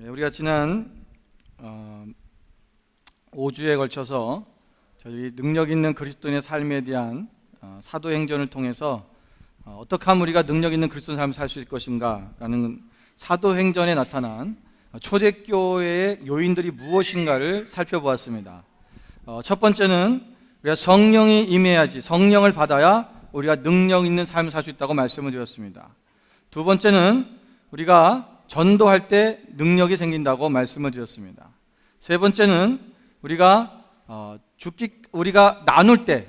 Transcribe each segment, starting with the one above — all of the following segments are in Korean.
우리가 지난 5주에 걸쳐서 저희 능력 있는 그리스도인의 삶에 대한 사도행전을 통해서 어떻게 하면 우리가 능력 있는 그리스도인 삶을 살 수 있을 것인가 라는 사도행전에 나타난 초대교회의 요인들이 무엇인가를 살펴보았습니다. 첫 번째는 우리가 성령이 임해야지, 성령을 받아야 우리가 능력 있는 삶을 살 수 있다고 말씀을 드렸습니다. 두 번째는 우리가 전도할 때 능력이 생긴다고 말씀을 드렸습니다. 세 번째는 우리가 나눌 때,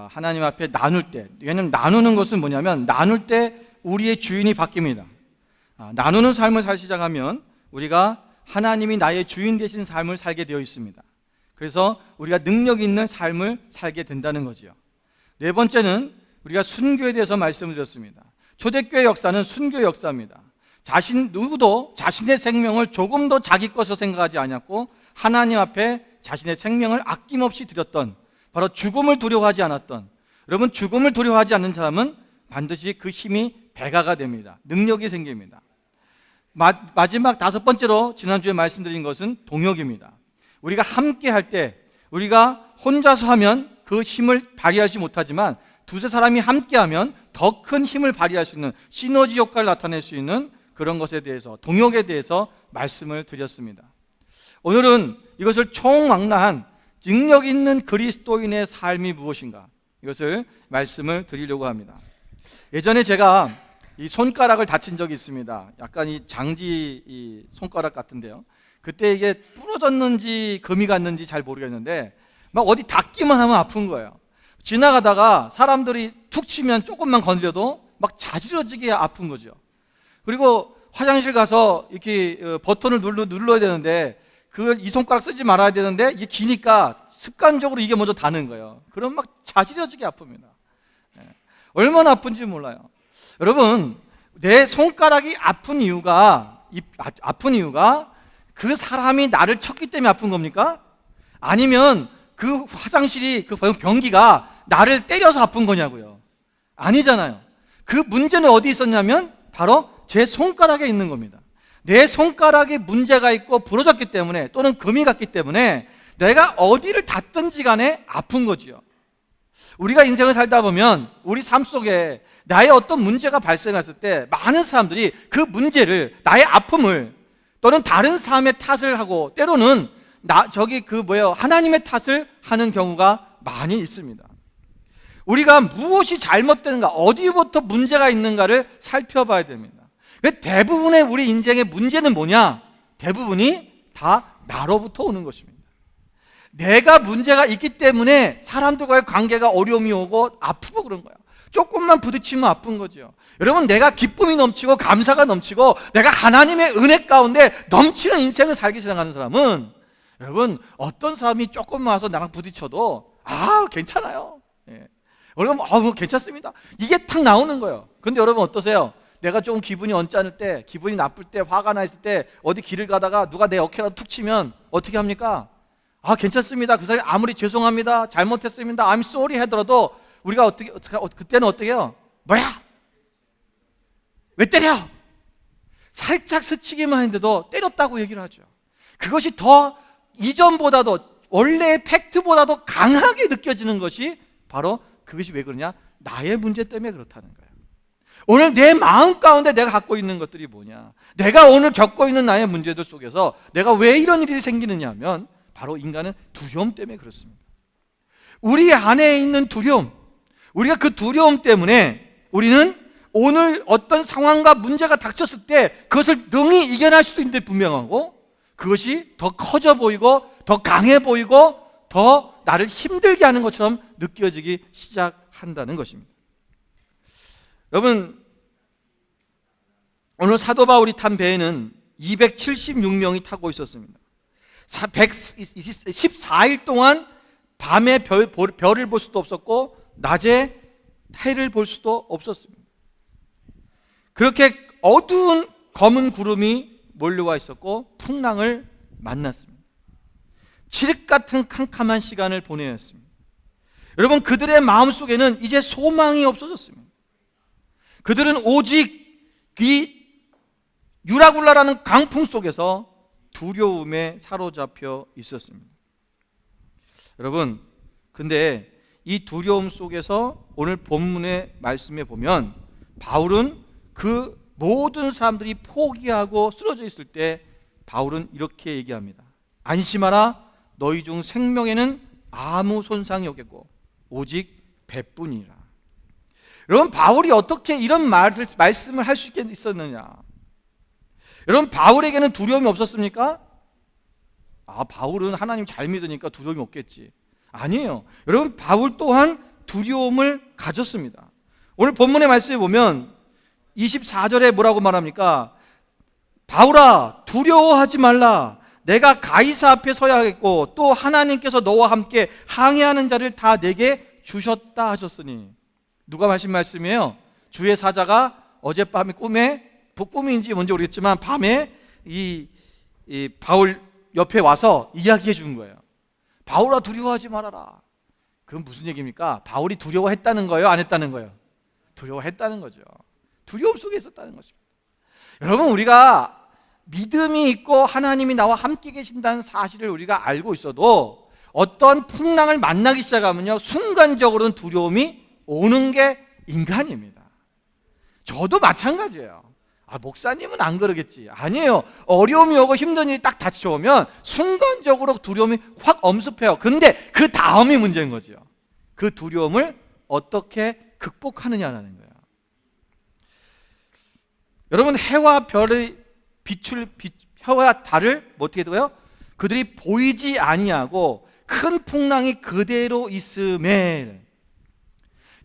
하나님 앞에 나눌 때, 왜냐하면 나누는 것은 뭐냐면 나눌 때 우리의 주인이 바뀝니다. 나누는 삶을 살 시작하면 우리가 하나님이 나의 주인 되신 삶을 살게 되어 있습니다. 그래서 우리가 능력 있는 삶을 살게 된다는 거죠. 네 번째는 우리가 순교에 대해서 말씀을 드렸습니다. 초대교회 역사는 순교의 역사입니다. 누구도 자신의 생명을 조금도 자기 것으로 생각하지 않았고 하나님 앞에 자신의 생명을 아낌없이 드렸던, 바로 죽음을 두려워하지 않았던, 여러분, 죽음을 두려워하지 않는 사람은 반드시 그 힘이 배가가 됩니다. 능력이 생깁니다. 마지막 다섯 번째로 지난주에 말씀드린 것은 동역입니다. 우리가 함께 할 때, 우리가 혼자서 하면 그 힘을 발휘하지 못하지만 두세 사람이 함께 하면 더 큰 힘을 발휘할 수 있는 시너지 효과를 나타낼 수 있는 그런 것에 대해서, 동역에 대해서 말씀을 드렸습니다. 오늘은 이것을 총망라한 능력 있는 그리스도인의 삶이 무엇인가, 이것을 말씀을 드리려고 합니다. 예전에 제가 이 손가락을 다친 적이 있습니다. 약간 이 장지 이 손가락 같은데요. 그때 이게 부러졌는지 금이 갔는지 잘 모르겠는데 막 어디 닿기만 하면 아픈 거예요. 지나가다가 사람들이 툭 치면 조금만 건드려도 막 자지러지게 아픈 거죠. 그리고 화장실 가서 이렇게 버튼을 눌러야 되는데 그걸 이 손가락 쓰지 말아야 되는데 이게 기니까 습관적으로 이게 먼저 닿는 거예요. 그럼 막 자지러지게 아픕니다. 얼마나 아픈지 몰라요. 여러분, 내 손가락이 아픈 이유가 그 사람이 나를 쳤기 때문에 아픈 겁니까? 아니면 그 화장실이, 그 변기가 나를 때려서 아픈 거냐고요? 아니잖아요. 그 문제는 어디 있었냐면 바로 제 손가락에 있는 겁니다. 내 손가락에 문제가 있고 부러졌기 때문에, 또는 금이 갔기 때문에 내가 어디를 닿든지 간에 아픈 거지요. 우리가 인생을 살다 보면 우리 삶 속에 나의 어떤 문제가 발생했을 때 많은 사람들이 그 문제를, 나의 아픔을, 또는 다른 사람의 탓을 하고 때로는 하나님의 탓을 하는 경우가 많이 있습니다. 우리가 무엇이 잘못되는가, 어디부터 문제가 있는가를 살펴봐야 됩니다. 대부분의 우리 인생의 문제는 뭐냐? 대부분이 다 나로부터 오는 것입니다. 내가 문제가 있기 때문에 사람들과의 관계가 어려움이 오고 아프고 그런 거야. 조금만 부딪히면 아픈 거죠. 여러분, 내가 기쁨이 넘치고 감사가 넘치고 내가 하나님의 은혜 가운데 넘치는 인생을 살기 시작하는 사람은, 여러분, 어떤 사람이 조금만 와서 나랑 부딪혀도 괜찮아요. 여러분, 괜찮습니다. 이게 탁 나오는 거예요. 근데 여러분 어떠세요? 내가 조금 기분이 언짢을 때, 기분이 나쁠 때, 화가 나 있을 때 어디 길을 가다가 누가 내 어깨라도 툭 치면 어떻게 합니까? 괜찮습니다. 그 사람이 아무리 죄송합니다, 잘못했습니다, I'm sorry 하더라도 우리가 그때는 어떻게 해요? 뭐야? 왜 때려? 살짝 스치기만 했는데도 때렸다고 얘기를 하죠. 그것이 더 이전보다도, 원래의 팩트보다도 강하게 느껴지는 것이 바로 그것이 왜 그러냐? 나의 문제 때문에 그렇다는 거예요. 오늘 내 마음 가운데 내가 갖고 있는 것들이 뭐냐? 내가 오늘 겪고 있는 나의 문제들 속에서 내가 왜 이런 일이 생기느냐 하면 바로 인간은 두려움 때문에 그렇습니다. 우리 안에 있는 두려움, 우리가 그 두려움 때문에 우리는 오늘 어떤 상황과 문제가 닥쳤을 때 그것을 능히 이겨낼 수도 있는데 분명하고, 그것이 더 커져 보이고 더 강해 보이고 더 나를 힘들게 하는 것처럼 느껴지기 시작한다는 것입니다. 여러분, 오늘 사도 바울이 탄 배에는 276명이 타고 있었습니다. 14일 동안 밤에 별을 볼 수도 없었고 낮에 해를 볼 수도 없었습니다. 그렇게 어두운 검은 구름이 몰려와 있었고 풍랑을 만났습니다. 칠흑 같은 캄캄한 시간을 보내야 했습니다. 여러분, 그들의 마음속에는 이제 소망이 없어졌습니다. 그들은 오직 이 유라굴라라는 강풍 속에서 두려움에 사로잡혀 있었습니다. 여러분, 근데 이 두려움 속에서 오늘 본문의 말씀에 보면 바울은 그 모든 사람들이 포기하고 쓰러져 있을 때 바울은 이렇게 얘기합니다. 안심하라, 너희 중 생명에는 아무 손상이 없겠고 오직 배뿐이라. 여러분, 바울이 어떻게 이런 말씀을 할 수 있었느냐? 여러분, 바울에게는 두려움이 없었습니까? 바울은 하나님 잘 믿으니까 두려움이 없겠지. 아니에요. 여러분, 바울 또한 두려움을 가졌습니다. 오늘 본문의 말씀에 보면 24절에 뭐라고 말합니까? 바울아, 두려워하지 말라. 내가 가이사 앞에 서야 하겠고 또 하나님께서 너와 함께 항해하는 자를 다 내게 주셨다 하셨으니. 누가 하신 말씀이에요? 주의 사자가 어젯밤에 꿈인지 뭔지 모르겠지만 밤에 이 바울 옆에 와서 이야기해 준 거예요. 바울아, 두려워하지 말아라. 그건 무슨 얘기입니까? 바울이 두려워했다는 거예요? 안 했다는 거예요? 두려워했다는 거죠. 두려움 속에 있었다는 것입니다. 여러분, 우리가 믿음이 있고 하나님이 나와 함께 계신다는 사실을 우리가 알고 있어도 어떤 풍랑을 만나기 시작하면요, 순간적으로는 두려움이 오는 게 인간입니다. 저도 마찬가지예요. 목사님은 안 그러겠지. 아니에요. 어려움이 오고 힘든 일이 딱 닥쳐오면 순간적으로 두려움이 확 엄습해요. 근데 그 다음이 문제인 거죠. 그 두려움을 어떻게 극복하느냐라는 거예요. 여러분, 해와 별의 해와 달을 어떻게 되고요? 그들이 보이지 아니하고 큰 풍랑이 그대로 있음에.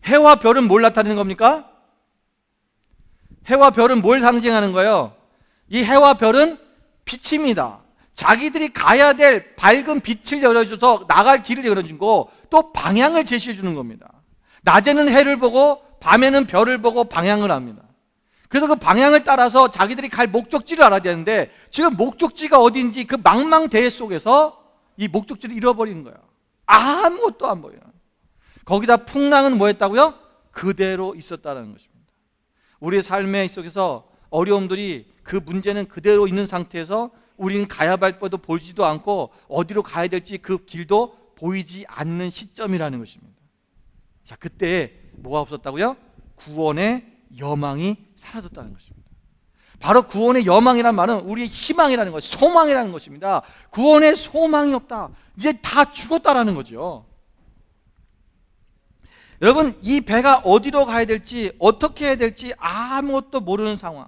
해와 별은 뭘 나타내는 겁니까? 해와 별은 뭘 상징하는 거예요? 이 해와 별은 빛입니다. 자기들이 가야 될 밝은 빛을 열어줘서 나갈 길을 열어주고 또 방향을 제시해 주는 겁니다. 낮에는 해를 보고 밤에는 별을 보고 방향을 합니다. 그래서 그 방향을 따라서 자기들이 갈 목적지를 알아야 되는데 지금 목적지가 어딘지 그 망망대해 속에서 이 목적지를 잃어버리는 거예요. 아무것도 안 보여요. 거기다 풍랑은 뭐 했다고요? 그대로 있었다는 것입니다. 우리의 삶의 속에서 어려움들이, 그 문제는 그대로 있는 상태에서 우리는 가야 할 바도 보이지도 않고 어디로 가야 될지 그 길도 보이지 않는 시점이라는 것입니다. 자, 그때 뭐가 없었다고요? 구원의 여망이 사라졌다는 것입니다. 바로 구원의 여망이란 말은 우리의 희망이라는 것, 소망이라는 것입니다. 구원의 소망이 없다. 이제 다 죽었다라는 거죠. 여러분, 이 배가 어디로 가야 될지, 어떻게 해야 될지 아무것도 모르는 상황.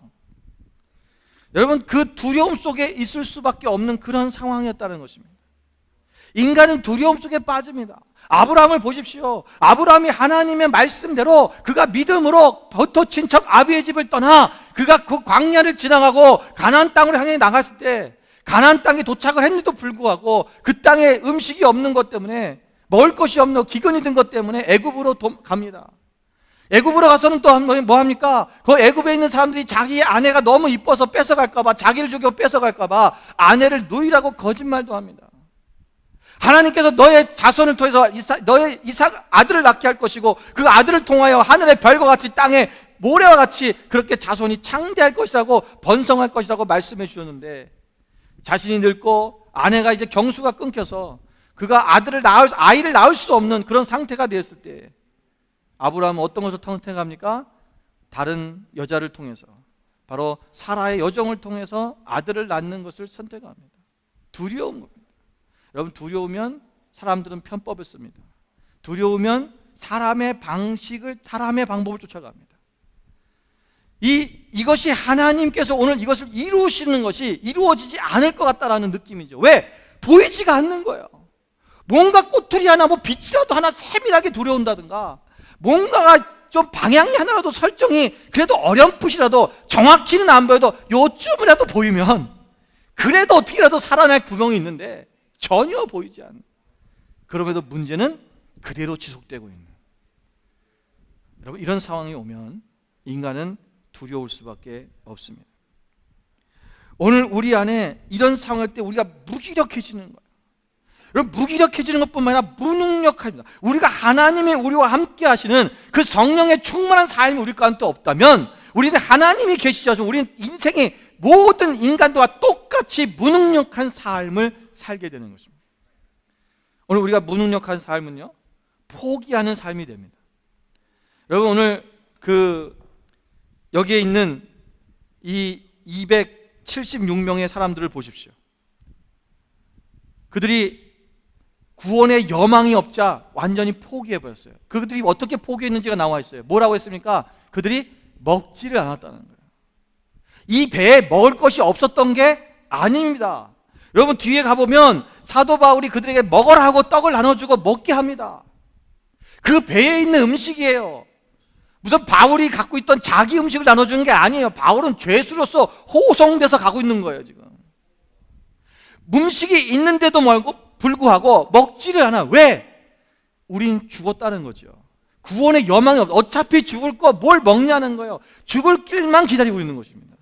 여러분, 그 두려움 속에 있을 수밖에 없는 그런 상황이었다는 것입니다. 인간은 두려움 속에 빠집니다. 아브라함을 보십시오. 아브라함이 하나님의 말씀대로 그가 믿음으로 버터 친척 아비의 집을 떠나 그가 그 광야를 지나가고 가나안 땅으로 향해 나갔을 때 가나안 땅에 도착을 했는데도 불구하고 그 땅에 음식이 없는 것 때문에, 먹을 것이 없는 기근이 든 것 때문에 애굽으로 갑니다. 애굽으로 가서는 또 뭐 합니까? 그 애굽에 있는 사람들이 자기의 아내가 너무 이뻐서 뺏어갈까봐, 자기를 죽여 뺏어갈까봐 아내를 누이라고 거짓말도 합니다. 하나님께서 너의 자손을 통해서 너의 이삭 아들을 낳게 할 것이고 그 아들을 통하여 하늘의 별과 같이 땅에 모래와 같이 그렇게 자손이 창대할 것이라고, 번성할 것이라고 말씀해 주셨는데 자신이 늙고 아내가 이제 경수가 끊겨서 그가 아이를 낳을 수 없는 그런 상태가 되었을 때 아브라함은 어떤 것을 선택합니까? 다른 여자를 통해서, 바로 사라의 여종을 통해서 아들을 낳는 것을 선택합니다. 두려운 겁니다. 여러분, 두려우면 사람들은 편법을 씁니다. 두려우면 사람의 방법을 쫓아갑니다. 이것이 하나님께서 오늘 이것을 이루시는 것이 이루어지지 않을 것 같다라는 느낌이죠. 왜? 보이지가 않는 거예요. 뭔가 꼬투리 하나, 빛이라도 하나 세밀하게 들어온다든가, 뭔가가 좀 방향이 하나라도 설정이 그래도 어렴풋이라도 정확히는 안 보여도 요쯤이라도 보이면 그래도 어떻게라도 살아날 구멍이 있는데 전혀 보이지 않는, 그럼에도 문제는 그대로 지속되고 있는. 여러분, 이런 상황이 오면 인간은 두려울 수밖에 없습니다. 오늘 우리 안에 이런 상황일 때 우리가 무기력해지는 거예요. 여러분, 무기력해지는 것뿐만 아니라 무능력합니다. 우리가 하나님이 우리와 함께 하시는 그 성령의 충만한 삶이 우리 가운데 없다면, 우리는 하나님이 계시지 않으면 우리는 인생이 모든 인간들과 똑같이 무능력한 삶을 살게 되는 것입니다. 오늘 우리가 무능력한 삶은요, 포기하는 삶이 됩니다. 여러분, 오늘 여기에 있는 이 276명의 사람들을 보십시오. 그들이 구원의 여망이 없자 완전히 포기해버렸어요. 그들이 어떻게 포기했는지가 나와 있어요. 뭐라고 했습니까? 그들이 먹지를 않았다는 거예요. 이 배에 먹을 것이 없었던 게 아닙니다. 여러분, 뒤에 가보면 사도 바울이 그들에게 먹으라 하고 떡을 나눠주고 먹게 합니다. 그 배에 있는 음식이에요. 무슨 바울이 갖고 있던 자기 음식을 나눠주는 게 아니에요. 바울은 죄수로서 호송돼서 가고 있는 거예요. 지금 음식이 있는데도 불구하고 먹지를 않아. 왜? 우린 죽었다는 거죠. 구원의 여망이 없어. 어차피 죽을 거 뭘 먹냐는 거예요. 죽을 길만 기다리고 있는 것입니다.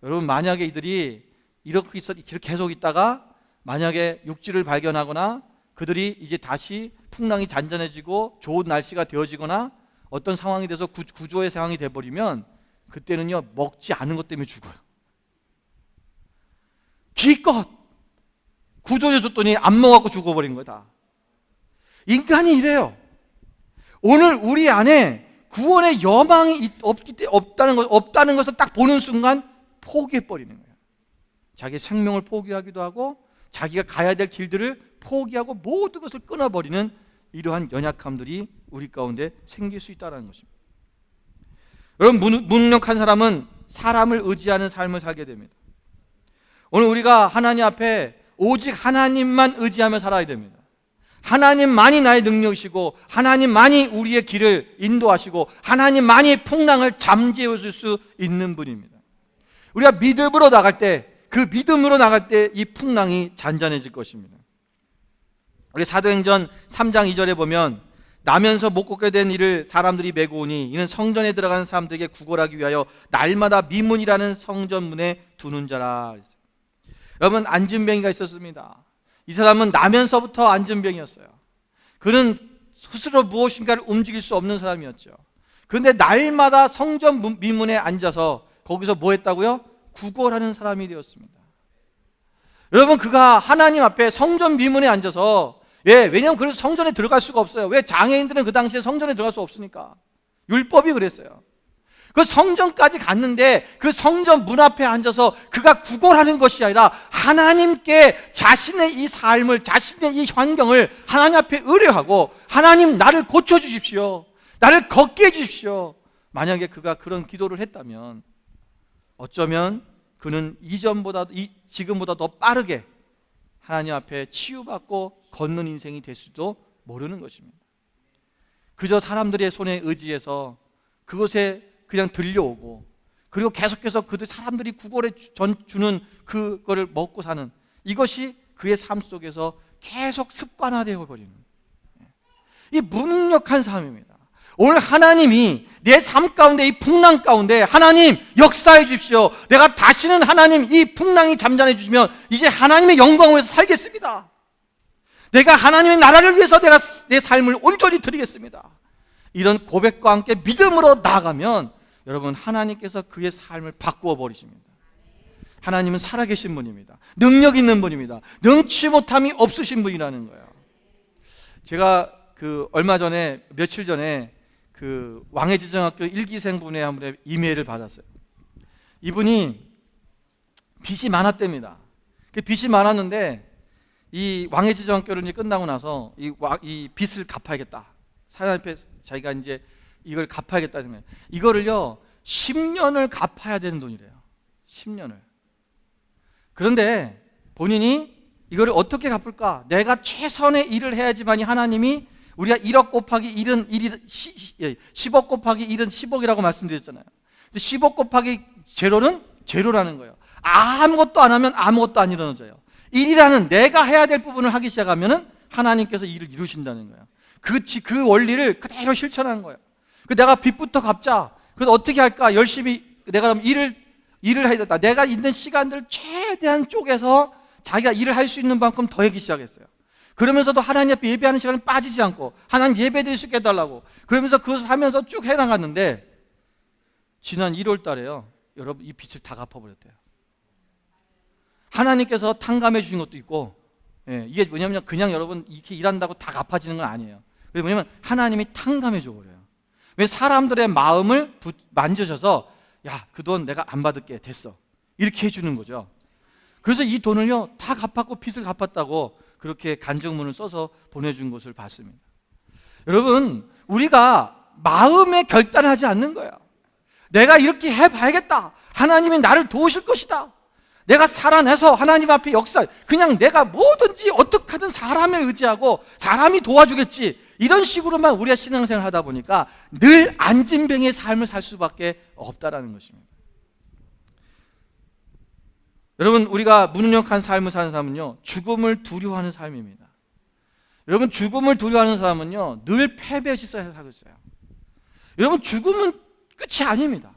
여러분, 만약에 이들이 이렇게 계속 있다가 만약에 육지를 발견하거나 그들이 이제 다시 풍랑이 잔잔해지고 좋은 날씨가 되어지거나 어떤 상황이 돼서 구조의 상황이 돼버리면 그때는요, 먹지 않은 것 때문에 죽어요. 기껏 구조해줬더니 안 먹어갖고 죽어버린 거다. 인간이 이래요. 오늘 우리 안에 구원의 여망이 없다는 것을 딱 보는 순간 포기해버리는 거예요. 자기 생명을 포기하기도 하고 자기가 가야 될 길들을 포기하고 모든 것을 끊어버리는 이러한 연약함들이 우리 가운데 생길 수 있다는 것입니다. 여러분, 무능력한 사람은 사람을 의지하는 삶을 살게 됩니다. 오늘 우리가 하나님 앞에 오직 하나님만 의지하며 살아야 됩니다. 하나님만이 나의 능력이시고 하나님만이 우리의 길을 인도하시고 하나님만이 풍랑을 잠재워 줄 수 있는 분입니다. 우리가 믿음으로 나갈 때, 그 믿음으로 나갈 때 이 풍랑이 잔잔해질 것입니다. 우리 사도행전 3장 2절에 보면 나면서 못 걷게 된 이를 사람들이 메고 오니 이는 성전에 들어가는 사람들에게 구걸하기 위하여 날마다 미문이라는 성전 문에 두는 자라. 여러분, 안진뱅이가 있었습니다. 이 사람은 나면서부터 안진뱅이였어요. 그는 스스로 무엇인가를 움직일 수 없는 사람이었죠. 그런데 날마다 성전 미문에 앉아서 거기서 뭐 했다고요? 구걸하는 사람이 되었습니다. 여러분, 그가 하나님 앞에 성전 미문에 앉아서, 왜냐하면 그래서 성전에 들어갈 수가 없어요. 왜? 장애인들은 그 당시에 성전에 들어갈 수 없으니까. 율법이 그랬어요. 그 성전까지 갔는데 그 성전 문 앞에 앉아서 그가 구걸하는 것이 아니라 하나님께 자신의 이 삶을, 자신의 이 환경을 하나님 앞에 의뢰하고, 하나님, 나를 고쳐주십시오, 나를 걷게 해주십시오. 만약에 그가 그런 기도를 했다면 어쩌면 그는 지금보다 더 빠르게 하나님 앞에 치유받고 걷는 인생이 될 수도 모르는 것입니다. 그저 사람들의 손에 의지해서 그곳에 그냥 들려오고, 그리고 계속해서 그들 사람들이 구걸해 주는 그거를 먹고 사는, 이것이 그의 삶 속에서 계속 습관화되어 버리는, 이 무능력한 삶입니다. 오늘 하나님이 내 삶 가운데, 이 풍랑 가운데 하나님 역사해 주십시오. 내가 다시는 하나님 이 풍랑이 잠잠해 주시면 이제 하나님의 영광을 위해서 살겠습니다. 내가 하나님의 나라를 위해서 내가 내 삶을 온전히 드리겠습니다. 이런 고백과 함께 믿음으로 나아가면 여러분, 하나님께서 그의 삶을 바꾸어 버리십니다. 하나님은 살아계신 분입니다. 능력 있는 분입니다. 능치 못함이 없으신 분이라는 거예요. 제가 며칠 전에 왕해지정학교 1기생 분의 한 분의 이메일을 받았어요. 이분이 빚이 많았답니다. 빚이 많았는데 이 왕해지정학교를 끝나고 나서 이 빚을 갚아야겠다. 하나님 앞에 자기가 이제 이걸 갚아야겠다는 거예요. 이거를요 10년을 갚아야 되는 돈이래요. 10년을. 그런데 본인이 이거를 어떻게 갚을까? 내가 최선의 일을 해야지만이 하나님이, 우리가 1억 곱하기 1은 10억 곱하기 1은 10억이라고 말씀드렸잖아요. 근데 10억 곱하기 제로는 제로라는 거예요. 아무것도 안 하면 아무것도 안 일어나져요. 일이라는 내가 해야 될 부분을 하기 시작하면은 하나님께서 일을 이루신다는 거예요. 그 원리를 그대로 실천한 거예요. 내가 빚부터 갚자. 그래서 어떻게 할까? 열심히 내가 그럼 일을 해야 되겠다. 내가 있는 시간들을 최대한 쪼개서 자기가 일을 할 수 있는 만큼 더 하기 시작했어요. 그러면서도 하나님 앞에 예배하는 시간은 빠지지 않고 하나님 예배 드릴 수 있게 해달라고, 그러면서 그것을 하면서 쭉 해나갔는데 지난 1월 달에요 여러분 이 빚을 다 갚아버렸대요. 하나님께서 탕감해 주신 것도 있고, 이게 뭐냐면 그냥 여러분 이렇게 일한다고 다 갚아지는 건 아니에요. 그게 뭐냐면 하나님이 탕감해 줘버려요. 왜 사람들의 마음을 만져셔서 야, 그 돈 내가 안 받을게, 됐어, 이렇게 해주는 거죠. 그래서 이 돈을요 다 갚았고 빚을 갚았다고 그렇게 간증문을 써서 보내준 것을 봤습니다. 여러분, 우리가 마음에 결단하지 않는 거예요. 내가 이렇게 해봐야겠다, 하나님이 나를 도우실 것이다, 내가 살아내서 하나님 앞에 역사, 그냥 내가 뭐든지 어떻게 하든 사람을 의지하고 사람이 도와주겠지, 이런 식으로만 우리가 신앙생활을 하다 보니까 늘 안진뱅이의 삶을 살 수밖에 없다라는 것입니다. 여러분, 우리가 무능력한 삶을 사는 사람은요 죽음을 두려워하는 삶입니다. 여러분, 죽음을 두려워하는 사람은요 늘 패배의 시선에서 살고 있어요. 여러분, 죽음은 끝이 아닙니다.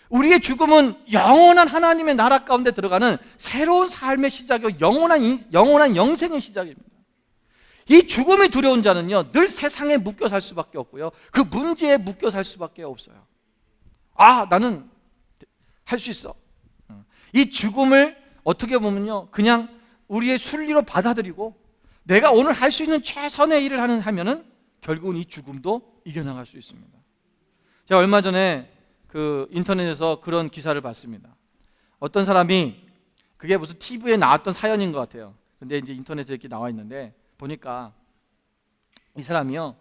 우리의 죽음은 영원한 하나님의 나라 가운데 들어가는 새로운 삶의 시작이고 영원한 영생의 시작입니다. 이 죽음이 두려운 자는요 늘 세상에 묶여 살 수밖에 없고요, 그 문제에 묶여 살 수밖에 없어요. 아, 나는 할 수 있어. 이 죽음을 어떻게 보면요 그냥 우리의 순리로 받아들이고 내가 오늘 할 수 있는 최선의 일을 하면은 결국은 이 죽음도 이겨나갈 수 있습니다. 제가 얼마 전에 그 인터넷에서 그런 기사를 봤습니다. 어떤 사람이, 그게 무슨 TV에 나왔던 사연인 것 같아요. 근데 이제 인터넷에 이렇게 나와 있는데 보니까 이 사람이요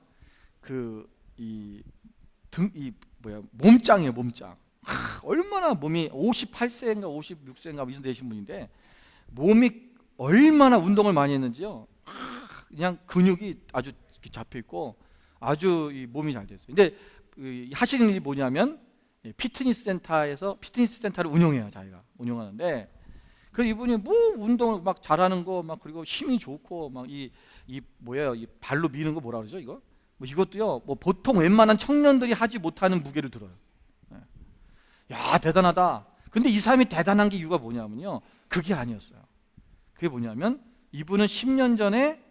몸짱이에요. 몸짱. 얼마나 몸이 58세인가 56세인가 이런 되신 분인데 몸이 얼마나 운동을 많이 했는지요. 그냥 근육이 아주 잡혀 있고 아주 이 몸이 잘 됐어요. 근데 하시는 일이 뭐냐면 피트니스 센터를 운영해요. 자기가 운영하는데, 그 이분이 뭐 운동을 막 잘하는 거 막, 그리고 힘이 좋고 막 이 발로 미는 거 뭐라 그러죠 이거? 뭐 이것도요 뭐 보통 웬만한 청년들이 하지 못하는 무게를 들어요. 야, 대단하다. 근데 이 사람이 대단한 게 이유가 뭐냐면요 그게 아니었어요. 그게 뭐냐면 이분은 10년 전에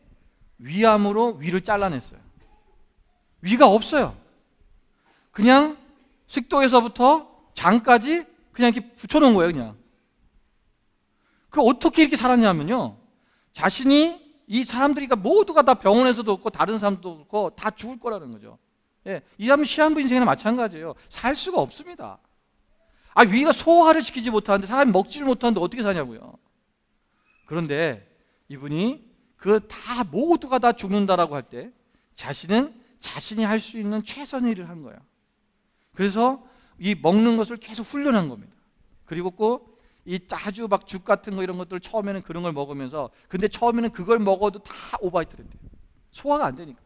위암으로 위를 잘라냈어요. 위가 없어요. 그냥 식도에서부터 장까지 그냥 이렇게 붙여놓은 거예요. 그냥. 그 어떻게 이렇게 살았냐면요, 자신이, 이 사람들이 모두가 다 병원에서도 없고 다른 사람도 없고 다 죽을 거라는 거죠. 이 사람은 시한부 인생이나 마찬가지예요. 살 수가 없습니다. 위가 소화를 시키지 못하는데, 사람이 먹지를 못하는데 어떻게 사냐고요. 그런데 이분이 그 다 모두가 다 죽는다라고 할 때 자신이 할 수 있는 최선의 일을 한 거예요. 그래서 이 먹는 것을 계속 훈련한 겁니다. 그리고 꼭 이 아주 막 죽 같은 거 이런 것들 처음에는 그런 걸 먹으면서, 근데 처음에는 그걸 먹어도 다 오바이트랬대요. 소화가 안 되니까.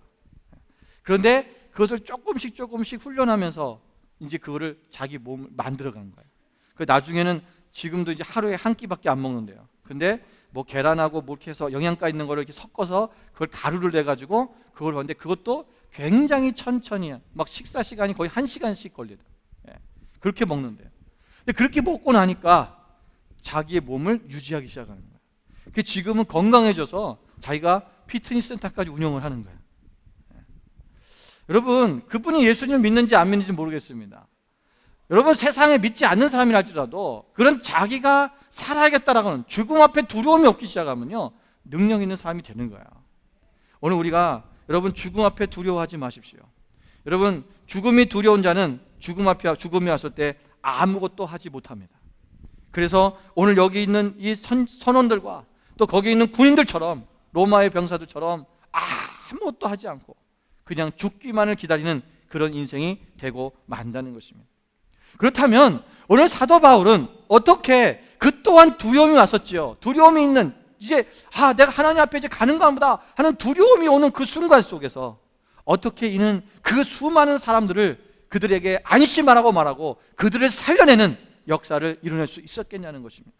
그런데 그것을 조금씩 훈련하면서 이제 그거를 자기 몸을 만들어간 거예요. 그 나중에는 지금도 이제 하루에 한 끼밖에 안 먹는데요. 근데 뭐 계란하고 뭐 이렇게 해서 영양가 있는 거를 이렇게 섞어서 그걸 가루를 내 가지고 그걸 하는데, 그것도 굉장히 천천히, 막 식사 시간이 거의 1시간씩 걸려요. 그렇게 먹는데요. 근데 그렇게 먹고 나니까 자기의 몸을 유지하기 시작하는 거예요. 지금은 건강해져서 자기가 피트니스 센터까지 운영을 하는 거예요. 여러분, 그분이 예수님을 믿는지 안 믿는지 모르겠습니다. 여러분, 세상에 믿지 않는 사람이라 할지라도 그런 자기가 살아야겠다라고 하는 죽음 앞에 두려움이 없기 시작하면요 능력 있는 사람이 되는 거예요. 오늘 우리가, 여러분, 죽음 앞에 두려워하지 마십시오. 여러분, 죽음이 두려운 자는 죽음이 왔을 때 아무것도 하지 못합니다. 그래서 오늘 여기 있는 이 선원들과 또 거기 있는 군인들처럼, 로마의 병사들처럼 아무것도 하지 않고 그냥 죽기만을 기다리는 그런 인생이 되고 만다는 것입니다. 그렇다면 오늘 사도 바울은 어떻게, 그 또한 두려움이 왔었지요. 두려움이 있는, 이제 내가 하나님 앞에 이제 가는가 보다 하는 두려움이 오는 그 순간 속에서 어떻게 이는 그 수많은 사람들을 그들에게 안심하라고 말하고 그들을 살려내는 역사를 이뤄낼 수 있었겠냐는 것입니다.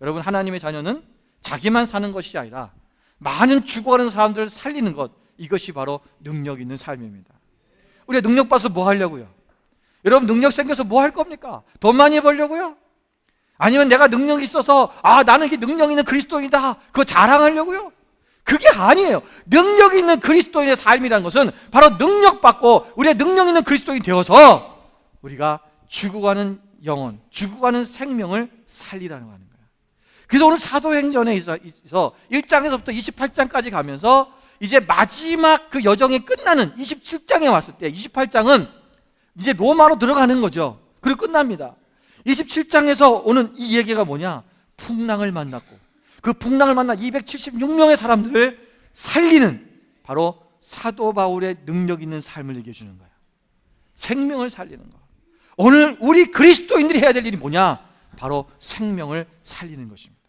여러분, 하나님의 자녀는 자기만 사는 것이 아니라 많은 죽어가는 사람들을 살리는 것, 이것이 바로 능력 있는 삶입니다. 우리가 능력 봐서 뭐 하려고요? 여러분, 능력 생겨서 뭐 할 겁니까? 돈 많이 벌려고요? 아니면 내가 능력이 있어서 나는 이게 능력 있는 그리스도인이다, 그거 자랑하려고요? 그게 아니에요. 능력 있는 그리스도인의 삶이라는 것은 바로 능력 받고 우리의 능력 있는 그리스도인이 되어서 우리가 죽어가는 영혼, 죽어가는 생명을 살리라는 거예요. 그래서 오늘 사도행전에 있어 1장에서부터 28장까지 가면서 이제 마지막 그 여정이 끝나는 27장에 왔을 때 28장은 이제 로마로 들어가는 거죠. 그리고 끝납니다. 27장에서 오는 이 얘기가 뭐냐? 풍랑을 만났고 그 풍랑을 만나 276명의 사람들을 살리는 바로 사도 바울의 능력 있는 삶을 얘기해 주는 거예요. 생명을 살리는 거. 오늘 우리 그리스도인들이 해야 될 일이 뭐냐? 바로 생명을 살리는 것입니다.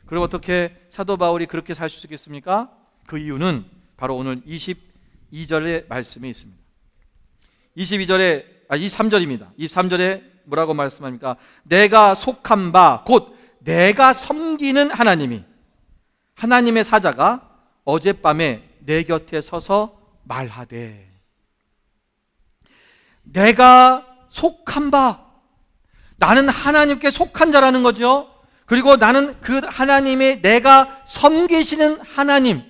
그럼 어떻게 사도 바울이 그렇게 살 수 있겠습니까? 그 이유는 바로 오늘 22절의 말씀에 있습니다. 23절입니다. 23절에 뭐라고 말씀합니까? 내가 속한 바 곧 내가 섬기는 하나님이 하나님의 사자가 어젯밤에 내 곁에 서서 말하되, 내가 속한 바, 나는 하나님께 속한 자라는 거죠. 그리고 나는 그 하나님의, 내가 섬기시는 하나님,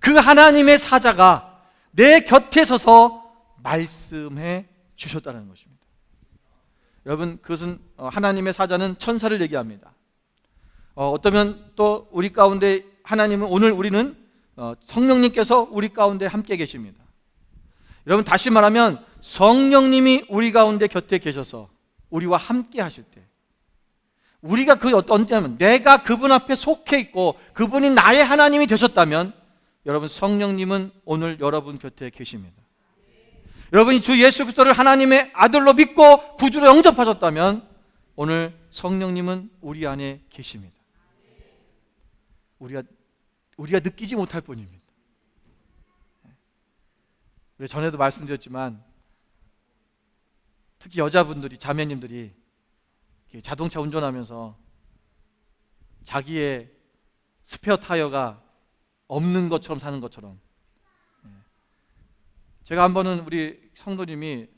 그 하나님의 사자가 내 곁에 서서 말씀해 주셨다는 것입니다. 여러분, 그것은 하나님의 사자는 천사를 얘기합니다. 어떠면 또 우리 가운데 하나님은, 오늘 우리는 성령님께서 우리 가운데 함께 계십니다. 여러분, 다시 말하면 성령님이 우리 가운데 곁에 계셔서 우리와 함께 하실 때, 우리가 그 어떤 때면 내가 그분 앞에 속해 있고 그분이 나의 하나님이 되셨다면, 여러분, 성령님은 오늘 여러분 곁에 계십니다. 여러분이 주 예수 그리스도를 하나님의 아들로 믿고 구주로 영접하셨다면 오늘 성령님은 우리 안에 계십니다. 우리가 느끼지 못할 뿐입니다. 전에도 말씀드렸지만 특히 여자분들이, 자매님들이 자동차 운전하면서 자기의 스페어 타이어가 없는 것처럼 사는 것처럼, 제가 한 번은 우리 성도님이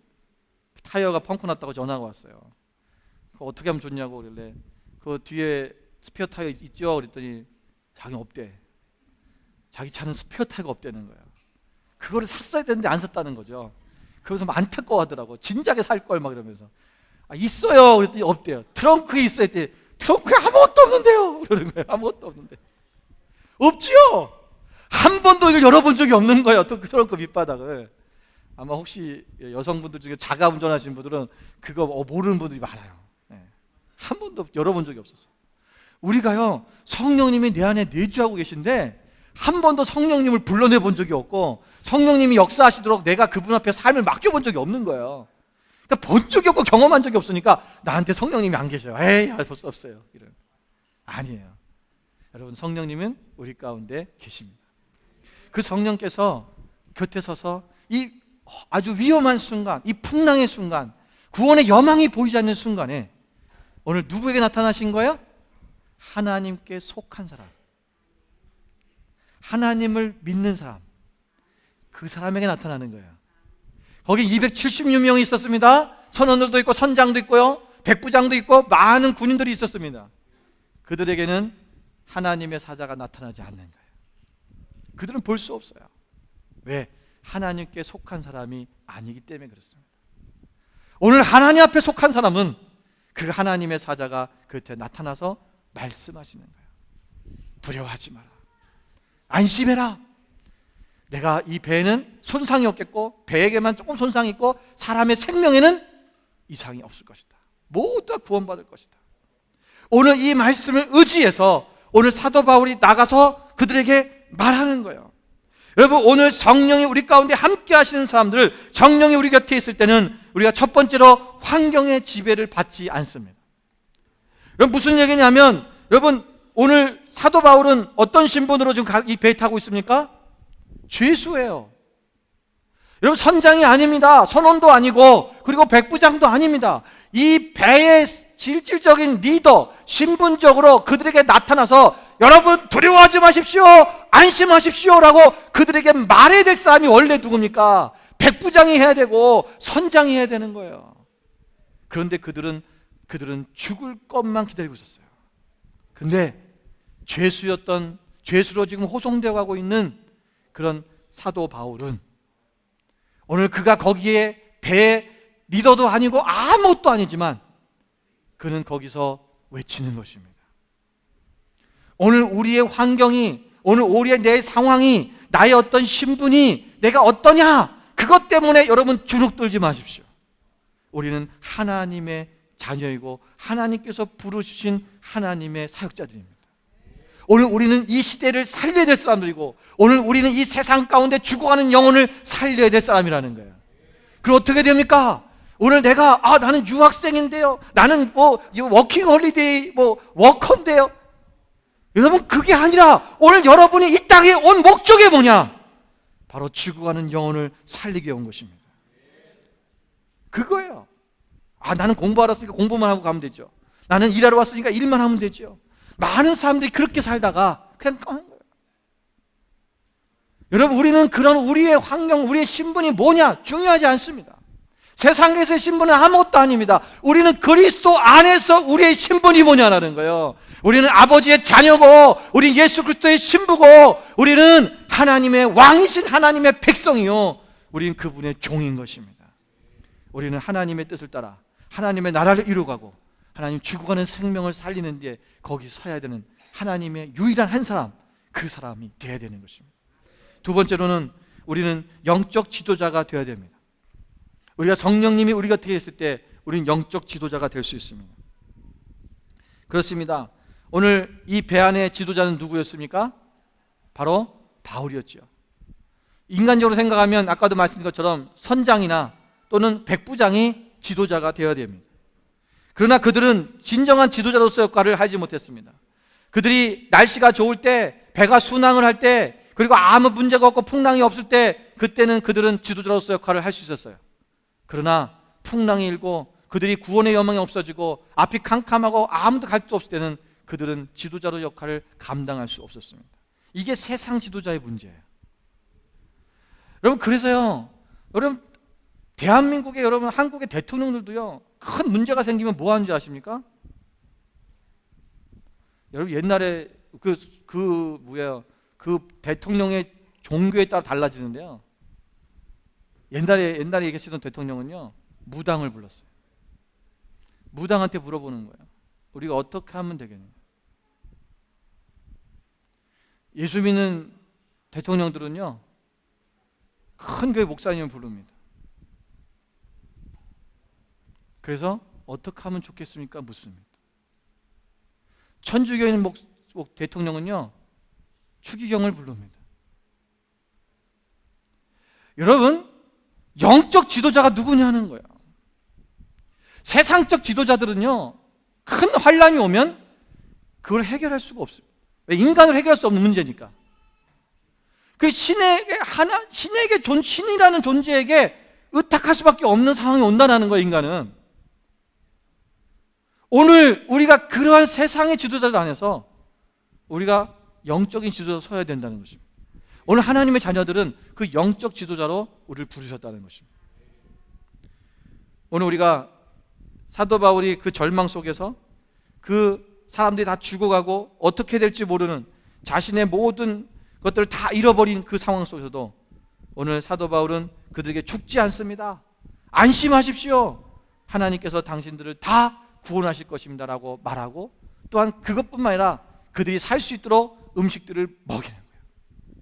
타이어가 펑크 났다고 전화가 왔어요. 그거 어떻게 하면 좋냐고 그러길래 그 뒤에 스페어 타이어 있죠? 그랬더니 자기는 없대. 자기 차는 스페어 타이어가 없다는 거예요. 그거를 샀어야 되는데 안 샀다는 거죠. 그래서 안타까워하더라고. 진작에 살 걸 막 이러면서. 있어요. 그랬더니 없대요. 트렁크에 있어야 돼. 트렁크에 아무것도 없는데요. 그러는 거예요. 아무것도 없는데. 없지요. 한 번도 이걸 열어본 적이 없는 거예요. 또 그 트렁크 밑바닥을. 아마 혹시 여성분들 중에 자가 운전하시는 분들은 그거 모르는 분들이 많아요. 한 번도 열어본 적이 없었어요. 우리가요, 성령님이 내 안에 내주하고 계신데 한 번도 성령님을 불러내 본 적이 없고 성령님이 역사하시도록 내가 그분 앞에 삶을 맡겨본 적이 없는 거예요. 그러니까 본 적이 없고 경험한 적이 없으니까 나한테 성령님이 안 계셔요. 에이, 볼 수 없어요. 이런. 아니에요. 여러분, 성령님은 우리 가운데 계십니다. 그 성령께서 곁에 서서 이 아주 위험한 순간, 이 풍랑의 순간, 구원의 여망이 보이지 않는 순간에 오늘 누구에게 나타나신 거예요? 하나님께 속한 사람, 하나님을 믿는 사람, 그 사람에게 나타나는 거예요. 거기 276명이 있었습니다. 선원들도 있고 선장도 있고요, 백부장도 있고 많은 군인들이 있었습니다. 그들에게는 하나님의 사자가 나타나지 않는 거예요. 그들은 볼 수 없어요. 왜? 하나님께 속한 사람이 아니기 때문에 그렇습니다. 오늘 하나님 앞에 속한 사람은 그 하나님의 사자가 그때 나타나서 말씀하시는 거예요. 두려워하지 마라. 안심해라. 내가 이 배에는 손상이 없겠고 배에게만 조금 손상이 있고 사람의 생명에는 이상이 없을 것이다. 모두 다 구원받을 것이다. 오늘 이 말씀을 의지해서 오늘 사도 바울이 나가서 그들에게 말하는 거예요. 여러분, 오늘 성령이 우리 가운데 함께 하시는 사람들, 성령이 우리 곁에 있을 때는 우리가 첫 번째로 환경의 지배를 받지 않습니다. 여러분, 무슨 얘기냐면, 여러분, 오늘 사도 바울은 어떤 신분으로 지금 이 배에 타고 있습니까? 죄수예요. 여러분, 선장이 아닙니다. 선원도 아니고, 그리고 백부장도 아닙니다. 이 배의 실질적인 리더, 신분적으로 그들에게 나타나서 여러분 두려워하지 마십시오, 안심하십시오 라고 그들에게 말해야 될 사람이 원래 누굽니까? 백부장이 해야 되고 선장이 해야 되는 거예요. 그런데 그들은 죽을 것만 기다리고 있었어요. 근데 죄수로 지금 호송되어 가고 있는 그런 사도 바울은 오늘 그가 거기에 배의 리더도 아니고 아무것도 아니지만 그는 거기서 외치는 것입니다. 오늘 우리의 환경이, 오늘 우리의 내 상황이, 나의 어떤 신분이 내가 어떠냐, 그것 때문에 여러분 주눅 들지 마십시오. 우리는 하나님의 자녀이고 하나님께서 부르신 하나님의 사역자들입니다. 오늘 우리는 이 시대를 살려야 될 사람들이고, 오늘 우리는 이 세상 가운데 죽어가는 영혼을 살려야 될 사람이라는 거예요. 그럼 어떻게 됩니까? 오늘 내가 나는 유학생인데요, 나는 워킹 홀리데이 워커인데요. 여러분, 그게 아니라 오늘 여러분이 이 땅에 온 목적이 뭐냐? 바로 죽어가는 영혼을 살리기 위한 것입니다. 그거예요. 나는 공부하러 왔으니까 공부만 하고 가면 되죠. 나는 일하러 왔으니까 일만 하면 되죠. 많은 사람들이 그렇게 살다가 그냥 떠난 거예요. 여러분, 우리는 그런 우리의 환경, 우리의 신분이 뭐냐 중요하지 않습니다. 세상에서의 신분은 아무것도 아닙니다. 우리는 그리스도 안에서 우리의 신분이 뭐냐라는 거예요. 우리는 아버지의 자녀고, 우리는 예수 그리스도의 신부고, 우리는 하나님의 왕이신 하나님의 백성이요, 우리는 그분의 종인 것입니다. 우리는 하나님의 뜻을 따라 하나님의 나라를 이루어가고 하나님 죽어가는 생명을 살리는 데 거기 서야 되는 하나님의 유일한 한 사람, 그 사람이 되어야 되는 것입니다. 두 번째로는 우리는 영적 지도자가 되어야 됩니다. 우리가 성령님이 우리 곁에 있을 때 우리는 영적 지도자가 될 수 있습니다. 그렇습니다. 오늘 이 배 안의 지도자는 누구였습니까? 바로 바울이었죠. 인간적으로 생각하면 아까도 말씀드린 것처럼 선장이나 또는 백부장이 지도자가 되어야 됩니다. 그러나 그들은 진정한 지도자로서 역할을 하지 못했습니다. 그들이 날씨가 좋을 때, 배가 순항을 할 때, 그리고 아무 문제가 없고 풍랑이 없을 때, 그때는 그들은 지도자로서 역할을 할 수 있었어요. 그러나 풍랑이 일고 그들이 구원의 여망이 없어지고 앞이 캄캄하고 아무도 갈 수 없을 때는 그들은 지도자로 역할을 감당할 수 없었습니다. 이게 세상 지도자의 문제예요. 여러분, 그래서요, 여러분, 대한민국의, 여러분, 한국의 대통령들도요, 큰 문제가 생기면 뭐 하는지 아십니까? 여러분, 옛날에 그 대통령의 종교에 따라 달라지는데요, 옛날에 계시던 대통령은요, 무당을 불렀어요. 무당한테 물어보는 거예요. 우리가 어떻게 하면 되겠냐? 예수 믿는 대통령들은요, 큰 교회 목사님을 부릅니다. 그래서 어떻게 하면 좋겠습니까? 묻습니다. 천주교에 있는 대통령은요, 추기경을 부릅니다. 여러분, 영적 지도자가 누구냐는 거예요. 세상적 지도자들은요, 큰 환란이 오면 그걸 해결할 수가 없어요. 왜? 인간을 해결할 수 없는 문제니까. 그 신이라는 존재에게 의탁할 수밖에 없는 상황이 온다는 거예요, 인간은. 오늘 우리가 그러한 세상의 지도자들 안에서 우리가 영적인 지도자로 서야 된다는 것입니다. 오늘 하나님의 자녀들은 그 영적 지도자로 우리를 부르셨다는 것입니다. 오늘 우리가 사도 바울이 그 절망 속에서 그 사람들이 다 죽어가고 어떻게 될지 모르는 자신의 모든 것들을 다 잃어버린 그 상황 속에서도 오늘 사도 바울은 그들에게 죽지 않습니다. 안심하십시오. 하나님께서 당신들을 다 구원하실 것입니다 라고 말하고, 또한 그것뿐만 아니라 그들이 살 수 있도록 음식들을 먹이는 거예요.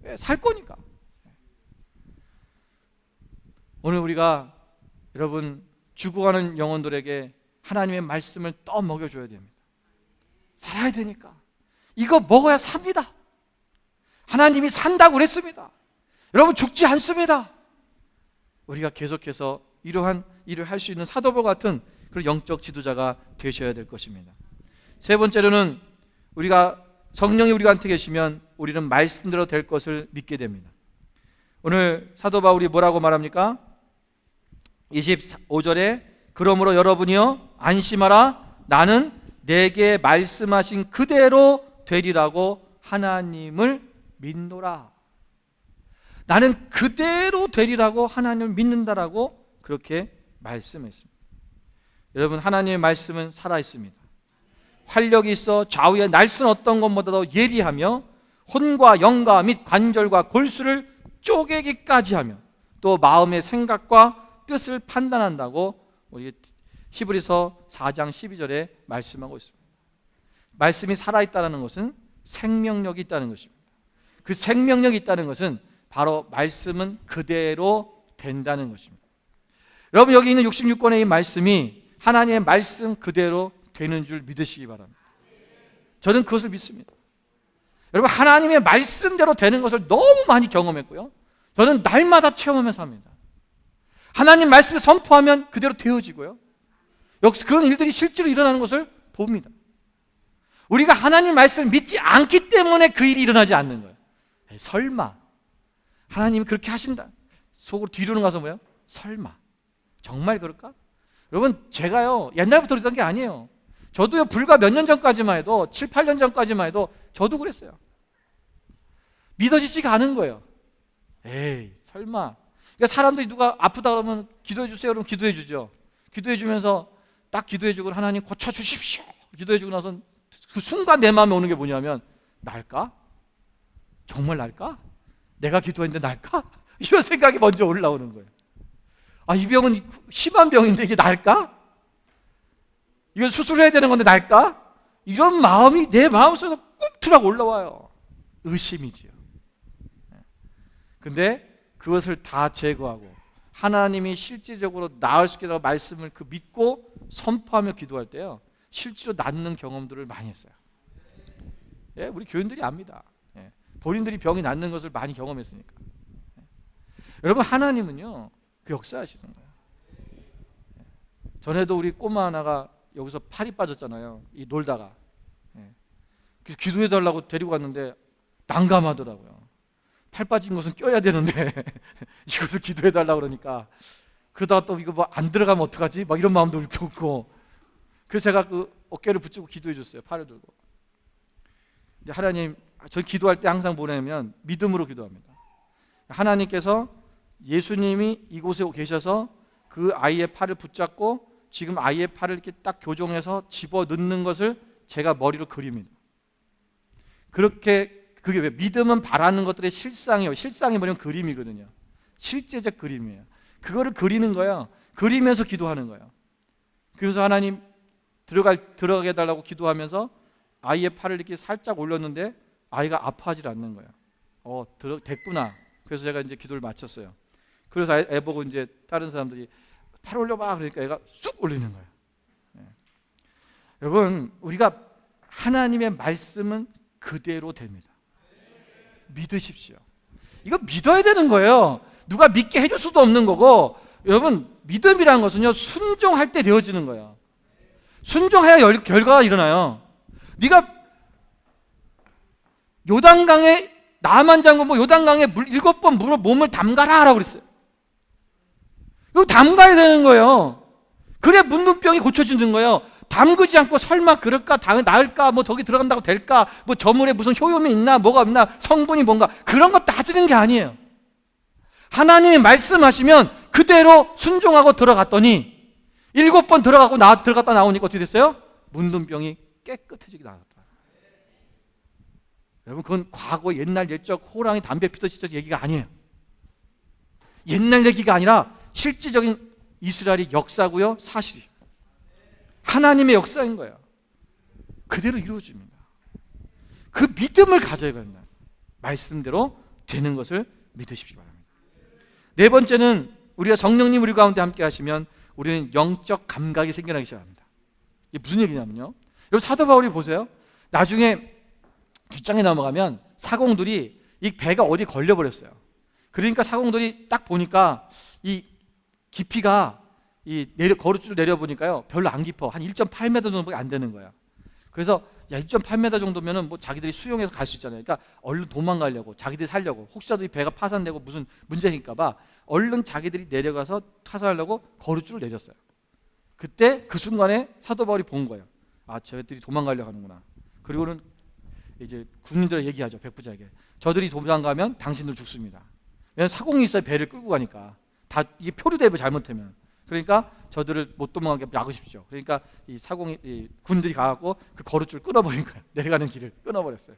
왜? 살 거니까. 오늘 우리가 여러분 죽어가는 영혼들에게 하나님의 말씀을 떠먹여줘야 됩니다. 살아야 되니까. 이거 먹어야 삽니다. 하나님이 산다고 그랬습니다. 여러분, 죽지 않습니다. 우리가 계속해서 이러한 일을 할 수 있는 사도바울 같은 그런 영적 지도자가 되셔야 될 것입니다. 세 번째로는 우리가 성령이 우리한테 계시면 우리는 말씀대로 될 것을 믿게 됩니다. 오늘 사도 바울이 뭐라고 말합니까? 25절에 그러므로 여러분이여 안심하라, 나는 내게 말씀하신 그대로 되리라고 하나님을 믿노라. 나는 그대로 되리라고 하나님을 믿는다라고 그렇게 말씀했습니다. 여러분, 하나님의 말씀은 살아있습니다. 활력이 있어 좌우의 날선 어떤 것보다도 예리하며 혼과 영과 및 관절과 골수를 쪼개기까지 하며 또 마음의 생각과 뜻을 판단한다고 우리 히브리서 4장 12절에 말씀하고 있습니다. 말씀이 살아있다는 것은 생명력이 있다는 것입니다. 그 생명력이 있다는 것은 바로 말씀은 그대로 된다는 것입니다. 여러분, 여기 있는 66권의 이 말씀이 하나님의 말씀 그대로 되는 줄 믿으시기 바랍니다. 저는 그것을 믿습니다. 여러분, 하나님의 말씀대로 되는 것을 너무 많이 경험했고요, 저는 날마다 체험하면서 합니다. 하나님 말씀을 선포하면 그대로 되어지고요, 역시 그런 일들이 실제로 일어나는 것을 봅니다. 우리가 하나님 말씀을 믿지 않기 때문에 그 일이 일어나지 않는 거예요. 설마 하나님이 그렇게 하신다, 속으로 뒤로는 가서 뭐예요? 설마 정말 그럴까? 여러분, 제가요 옛날부터 그랬던 게 아니에요. 저도요 불과 몇 년 전까지만 해도, 7, 8년 전까지만 해도 저도 그랬어요. 믿어지지가 않은 거예요. 에이 설마. 그러니까 사람들이 누가 아프다 그러면 기도해 주세요 그러면 기도해 주죠. 기도해 주면서 딱 기도해 주고 하나님 고쳐 주십시오 기도해 주고 나서 그 순간 내 마음에 오는 게 뭐냐면, 날까? 정말 날까? 내가 기도했는데 날까? 이런 생각이 먼저 올라오는 거예요. 아, 이 병은 심한 병인데 이게 날까? 이건 수술해야 되는 건데 날까? 이런 마음이 내 마음속에서 꾹트락 올라와요. 의심이지요. 근데 그것을 다 제거하고 하나님이 실질적으로 나을 수 있게 말씀을 그 믿고 선포하며 기도할 때요, 실제로 낫는 경험들을 많이 했어요. 예, 우리 교인들이 압니다. 예, 본인들이 병이 낫는 것을 많이 경험했으니까. 예. 여러분, 하나님은요 그 역사하시는 거예요. 예. 전에도 우리 꼬마 하나가 여기서 팔이 빠졌잖아요. 이 놀다가. 예. 그래서 기도해달라고 데리고 갔는데 난감하더라고요. 팔 빠진 것은 껴야 되는데 이것을 기도해달라고 그러니까, 그러다가 또 이거 뭐 안 들어가면 어떡하지? 막 이런 마음도 있고. 그래서 제가 그 어깨를 붙이고 기도해 줬어요. 팔을 들고. 이제 하나님, 저 기도할 때 항상 뭐냐면 믿음으로 기도합니다. 하나님께서 예수님이 이곳에 계셔서 그 아이의 팔을 붙잡고 지금 아이의 팔을 이렇게 딱 교정해서 집어 넣는 것을 제가 머리로 그립니다. 그렇게, 그게 왜? 믿음은 바라는 것들의 실상이에요. 실상이 뭐냐면 그림이거든요. 실제적 그림이에요. 그거를 그리는 거예요. 그리면서 기도하는 거예요. 그래서 하나님 들어가게 해달라고 기도하면서 아이의 팔을 이렇게 살짝 올렸는데 아이가 아파하지 않는 거예요. 됐구나. 그래서 제가 이제 기도를 마쳤어요. 그래서 애 보고 이제 다른 사람들이 팔 올려봐 그러니까 애가 쑥 올리는 거예요. 네. 여러분, 우리가 하나님의 말씀은 그대로 됩니다. 믿으십시오. 이거 믿어야 되는 거예요. 누가 믿게 해줄 수도 없는 거고, 여러분 믿음이라는 것은요 순종할 때 되어지는 거예요. 순종해야 결과가 일어나요. 네가 요단강에 나만 장군 뭐 요단강에 7번 몸을 담가라 라고 그랬어요. 이거 담가야 되는 거예요. 그래 문둥병이 고쳐지는 거예요. 담그지 않고 설마 그럴까, 나을까, 뭐 저기 들어간다고 될까, 뭐 저물에 무슨 효용이 있나, 뭐가 없나, 성분이 뭔가, 그런 거 따지는 게 아니에요. 하나님이 말씀하시면 그대로 순종하고 들어갔더니 7번 들어갔다 나오니까 어떻게 됐어요? 문둥병이 깨끗해지게 나왔다. 여러분, 그건 과거 옛날 옛적 호랑이 담배 피던 시절 얘기가 아니에요. 옛날 얘기가 아니라 실질적인 이스라엘의 역사고요, 사실이 하나님의 역사인 거예요. 그대로 이루어집니다. 그 믿음을 가져야 된다. 말씀대로 되는 것을 믿으십시기 바랍니다. 네 번째는, 우리가 성령님 우리 가운데 함께 하시면 우리는 영적 감각이 생겨나기 시작합니다. 이게 무슨 얘기냐면요, 여러분 사도 바울이 보세요. 나중에 뒷장에 넘어가면 사공들이 이 배가 어디 걸려버렸어요. 그러니까 사공들이 딱 보니까 이 깊이가 거루줄을 내려보니까요 별로 안 깊어. 한 1.8m 정도밖에 안 되는 거야. 그래서 1.8m 정도면은 뭐 자기들이 수영해서 갈 수 있잖아요. 그러니까 얼른 도망가려고, 자기들이 살려고, 혹시라도 이 배가 파산되고 무슨 문제니까 봐 얼른 자기들이 내려가서 타산하려고 거루줄을 내렸어요. 그때 그 순간에 사도 바울이 본 거예요. 아, 저들이 도망가려고 하는구나. 그리고는 이제 군인들에게 얘기하죠. 백부장에게. 저들이 도망가면 당신들 죽습니다. 왜냐하면 사공이 있어야 배를 끌고 가니까. 다 이게 표류대로 잘못하면. 그러니까 저들을 못 도망가게 막으십시오. 그러니까 이 군들이 가갖고 그 거루줄 끊어버린 거예요. 내려가는 길을 끊어버렸어요.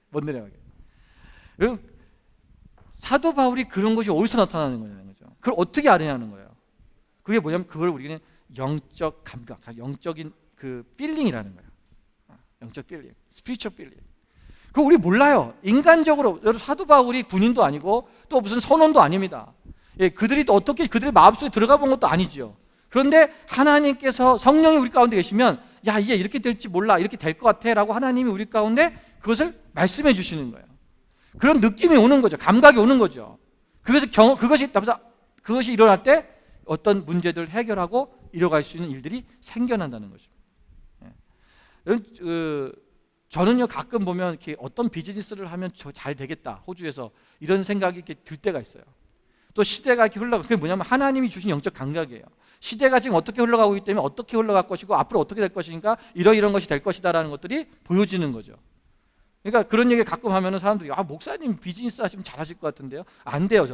못 내려가게. 여러분, 사도 바울이 그런 것이 어디서 나타나는 거냐는 거죠. 그걸 어떻게 알아내는 거예요. 그게 뭐냐면 그걸 우리는 영적 감각, 영적인 그 필링이라는 거예요. 영적 필링, 스피리추얼 필링. 그거 우리 몰라요. 인간적으로 사도 바울이 군인도 아니고 또 무슨 선원도 아닙니다. 예, 그들이 또 어떻게 그들의 마음속에 들어가 본 것도 아니지요. 그런데 하나님께서 성령이 우리 가운데 계시면 야 이게 이렇게 될지 몰라, 이렇게 될 것 같아 라고 하나님이 우리 가운데 그것을 말씀해 주시는 거예요. 그런 느낌이 오는 거죠. 감각이 오는 거죠. 그것이 일어날 때 어떤 문제들을 해결하고 이뤄갈 수 있는 일들이 생겨난다는 거죠. 저는요 가끔 보면 이렇게 어떤 비즈니스를 하면 잘 되겠다, 호주에서 이런 생각이 이렇게 들 때가 있어요. 또 시대가 이렇게 흘러가, 그게 뭐냐면 하나님이 주신 영적 감각이에요. 시대가 지금 어떻게 흘러가고 있기 때문에 어떻게 흘러갈 것이고 앞으로 어떻게 될 것인가, 이런 것이 될 것이다라는 것들이 보여지는 거죠. 그러니까 그런 얘기 가끔 하면은 사람들이 목사님 비즈니스 하시면 잘하실 것 같은데요. 안 돼요.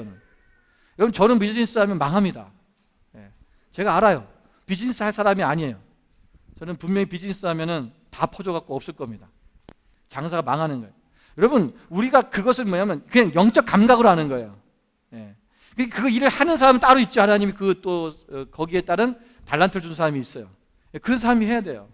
저는 비즈니스 하면 망합니다. 제가 알아요. 비즈니스 할 사람이 아니에요. 저는 분명히 비즈니스 하면은 다 퍼져갖고 없을 겁니다. 장사가 망하는 거예요. 여러분, 우리가 그것을 뭐냐면 그냥 영적 감각으로 하는 거예요. 그 일을 하는 사람은 따로 있죠. 하나님이 거기에 따른 달란트를 준 사람이 있어요. 그런 사람이 해야 돼요.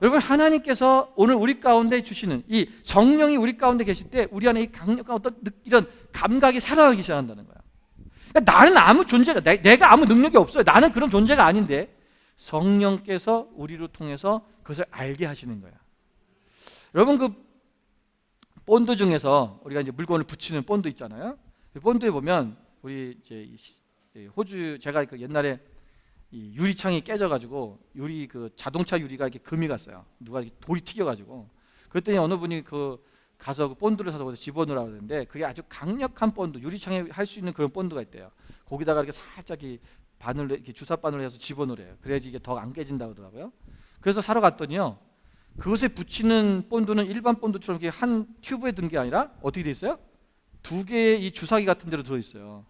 여러분, 하나님께서 오늘 우리 가운데 주시는 이 성령이 우리 가운데 계실 때 우리 안에 이 강력한 어떤 이런 감각이 살아나기 시작한다는 거예요. 그러니까 나는 아무 존재가, 내가 아무 능력이 없어요. 나는 그런 존재가 아닌데 성령께서 우리로 통해서 그것을 알게 하시는 거예요. 여러분, 그 본드 중에서 우리가 이제 물건을 붙이는 본드 있잖아요. 본드에 보면 우리 이제 호주, 제가 그 옛날에 이 유리창이 깨져가지고 자동차 유리가 이렇게 금이 갔어요. 누가 이렇게 돌이 튀겨가지고. 그랬더니 어느 분이 가서 그 본드를 사서 거기서 집어넣으라고 그러는데 그게 아주 강력한 본드, 유리창에 할 수 있는 그런 본드가 있대요. 거기다가 이렇게 살짝 바늘로 이렇게 주사 바늘로 해서 집어넣으래요. 그래야지 이게 더 안 깨진다고 하더라고요. 그래서 사러 갔더니요, 그것에 붙이는 본드는 일반 본드처럼 이렇게 한 튜브에 든 게 아니라 어떻게 돼 있어요? 두 개의 이 주사기 같은 데로 들어 있어요.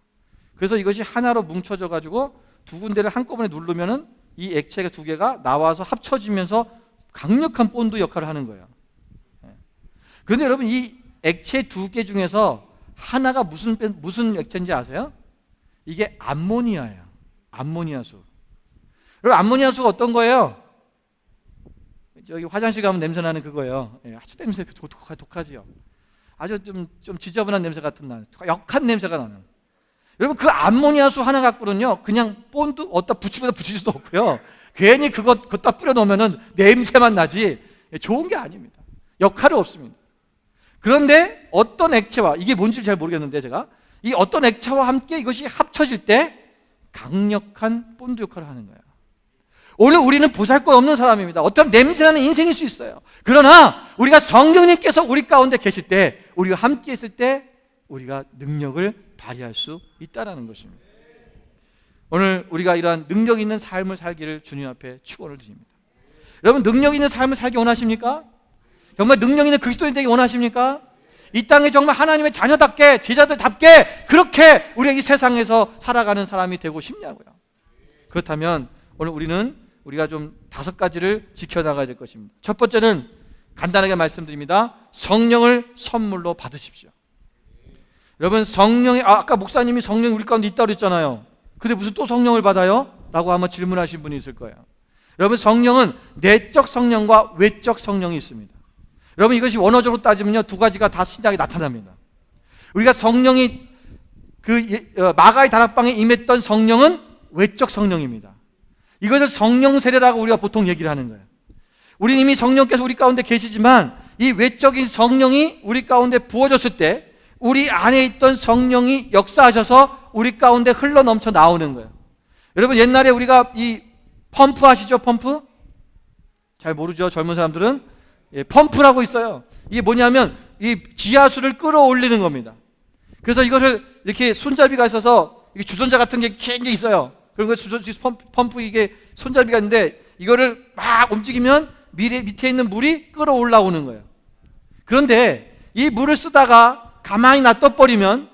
그래서 이것이 하나로 뭉쳐져 가지고 두 군데를 한꺼번에 누르면은 이 액체가 두 개가 나와서 합쳐지면서 강력한 본드 역할을 하는 거예요. 그런데 여러분, 이 액체 두 개 중에서 하나가 무슨 액체인지 아세요? 이게 암모니아예요. 암모니아수. 여러분, 암모니아수가 어떤 거예요? 저기 화장실 가면 냄새 나는 그거예요. 아주 냄새 독하지요. 아주 좀 지저분한 냄새 같은 역한 냄새가 나는. 여러분, 그 암모니아수 하나 갖고는요 그냥 본드 어디다 붙일 수도 없고요. 괜히 그것다 뿌려 놓으면은 냄새만 나지 좋은 게 아닙니다. 역할이 없습니다. 그런데 어떤 액체와, 이게 뭔지 잘 모르겠는데 제가 이 어떤 액체와 함께 이것이 합쳐질 때 강력한 본드 역할을 하는 거예요. 오늘 우리는 보잘것없는 사람입니다. 어떤 냄새나는 인생일 수 있어요. 그러나 우리가 성령님께서 우리 가운데 계실 때, 우리가 함께 있을 때 우리가 능력을 발휘할 수 있다는 것입니다. 오늘 우리가 이러한 능력 있는 삶을 살기를 주님 앞에 축원을 드립니다. 여러분, 능력 있는 삶을 살기 원하십니까? 정말 능력 있는 그리스도인 되기 원하십니까? 이 땅에 정말 하나님의 자녀답게, 제자들답게 그렇게 우리가 이 세상에서 살아가는 사람이 되고 싶냐고요. 그렇다면 오늘 우리가 좀 5가지를 지켜나가야 될 것입니다. 첫 번째는 간단하게 말씀드립니다. 성령을 선물로 받으십시오. 여러분, 아까 목사님이 성령이 우리 가운데 있다고 그랬잖아요. 근데 무슨 또 성령을 받아요? 라고 아마 질문하신 분이 있을 거예요. 여러분, 성령은 내적 성령과 외적 성령이 있습니다. 여러분, 이것이 원어적으로 따지면요 2가지가 다 신약에 나타납니다. 우리가 성령이 마가의 다락방에 임했던 성령은 외적 성령입니다. 이것을 성령 세례라고 우리가 보통 얘기를 하는 거예요. 우리는 이미 성령께서 우리 가운데 계시지만 이 외적인 성령이 우리 가운데 부어졌을 때 우리 안에 있던 성령이 역사하셔서 우리 가운데 흘러 넘쳐 나오는 거예요. 여러분, 옛날에 우리가 이 펌프 아시죠? 펌프? 잘 모르죠? 젊은 사람들은? 펌프라고 있어요. 이게 뭐냐면 이 지하수를 끌어올리는 겁니다. 그래서 이것을 이렇게 손잡이가 있어서 이게 주전자 같은 게 긴 게 있어요. 그런 거 펌프 이게 손잡이가 있는데 이거를 막 움직이면 밑에 있는 물이 끌어올라오는 거예요. 그런데 이 물을 쓰다가 가만히 놔둬버리면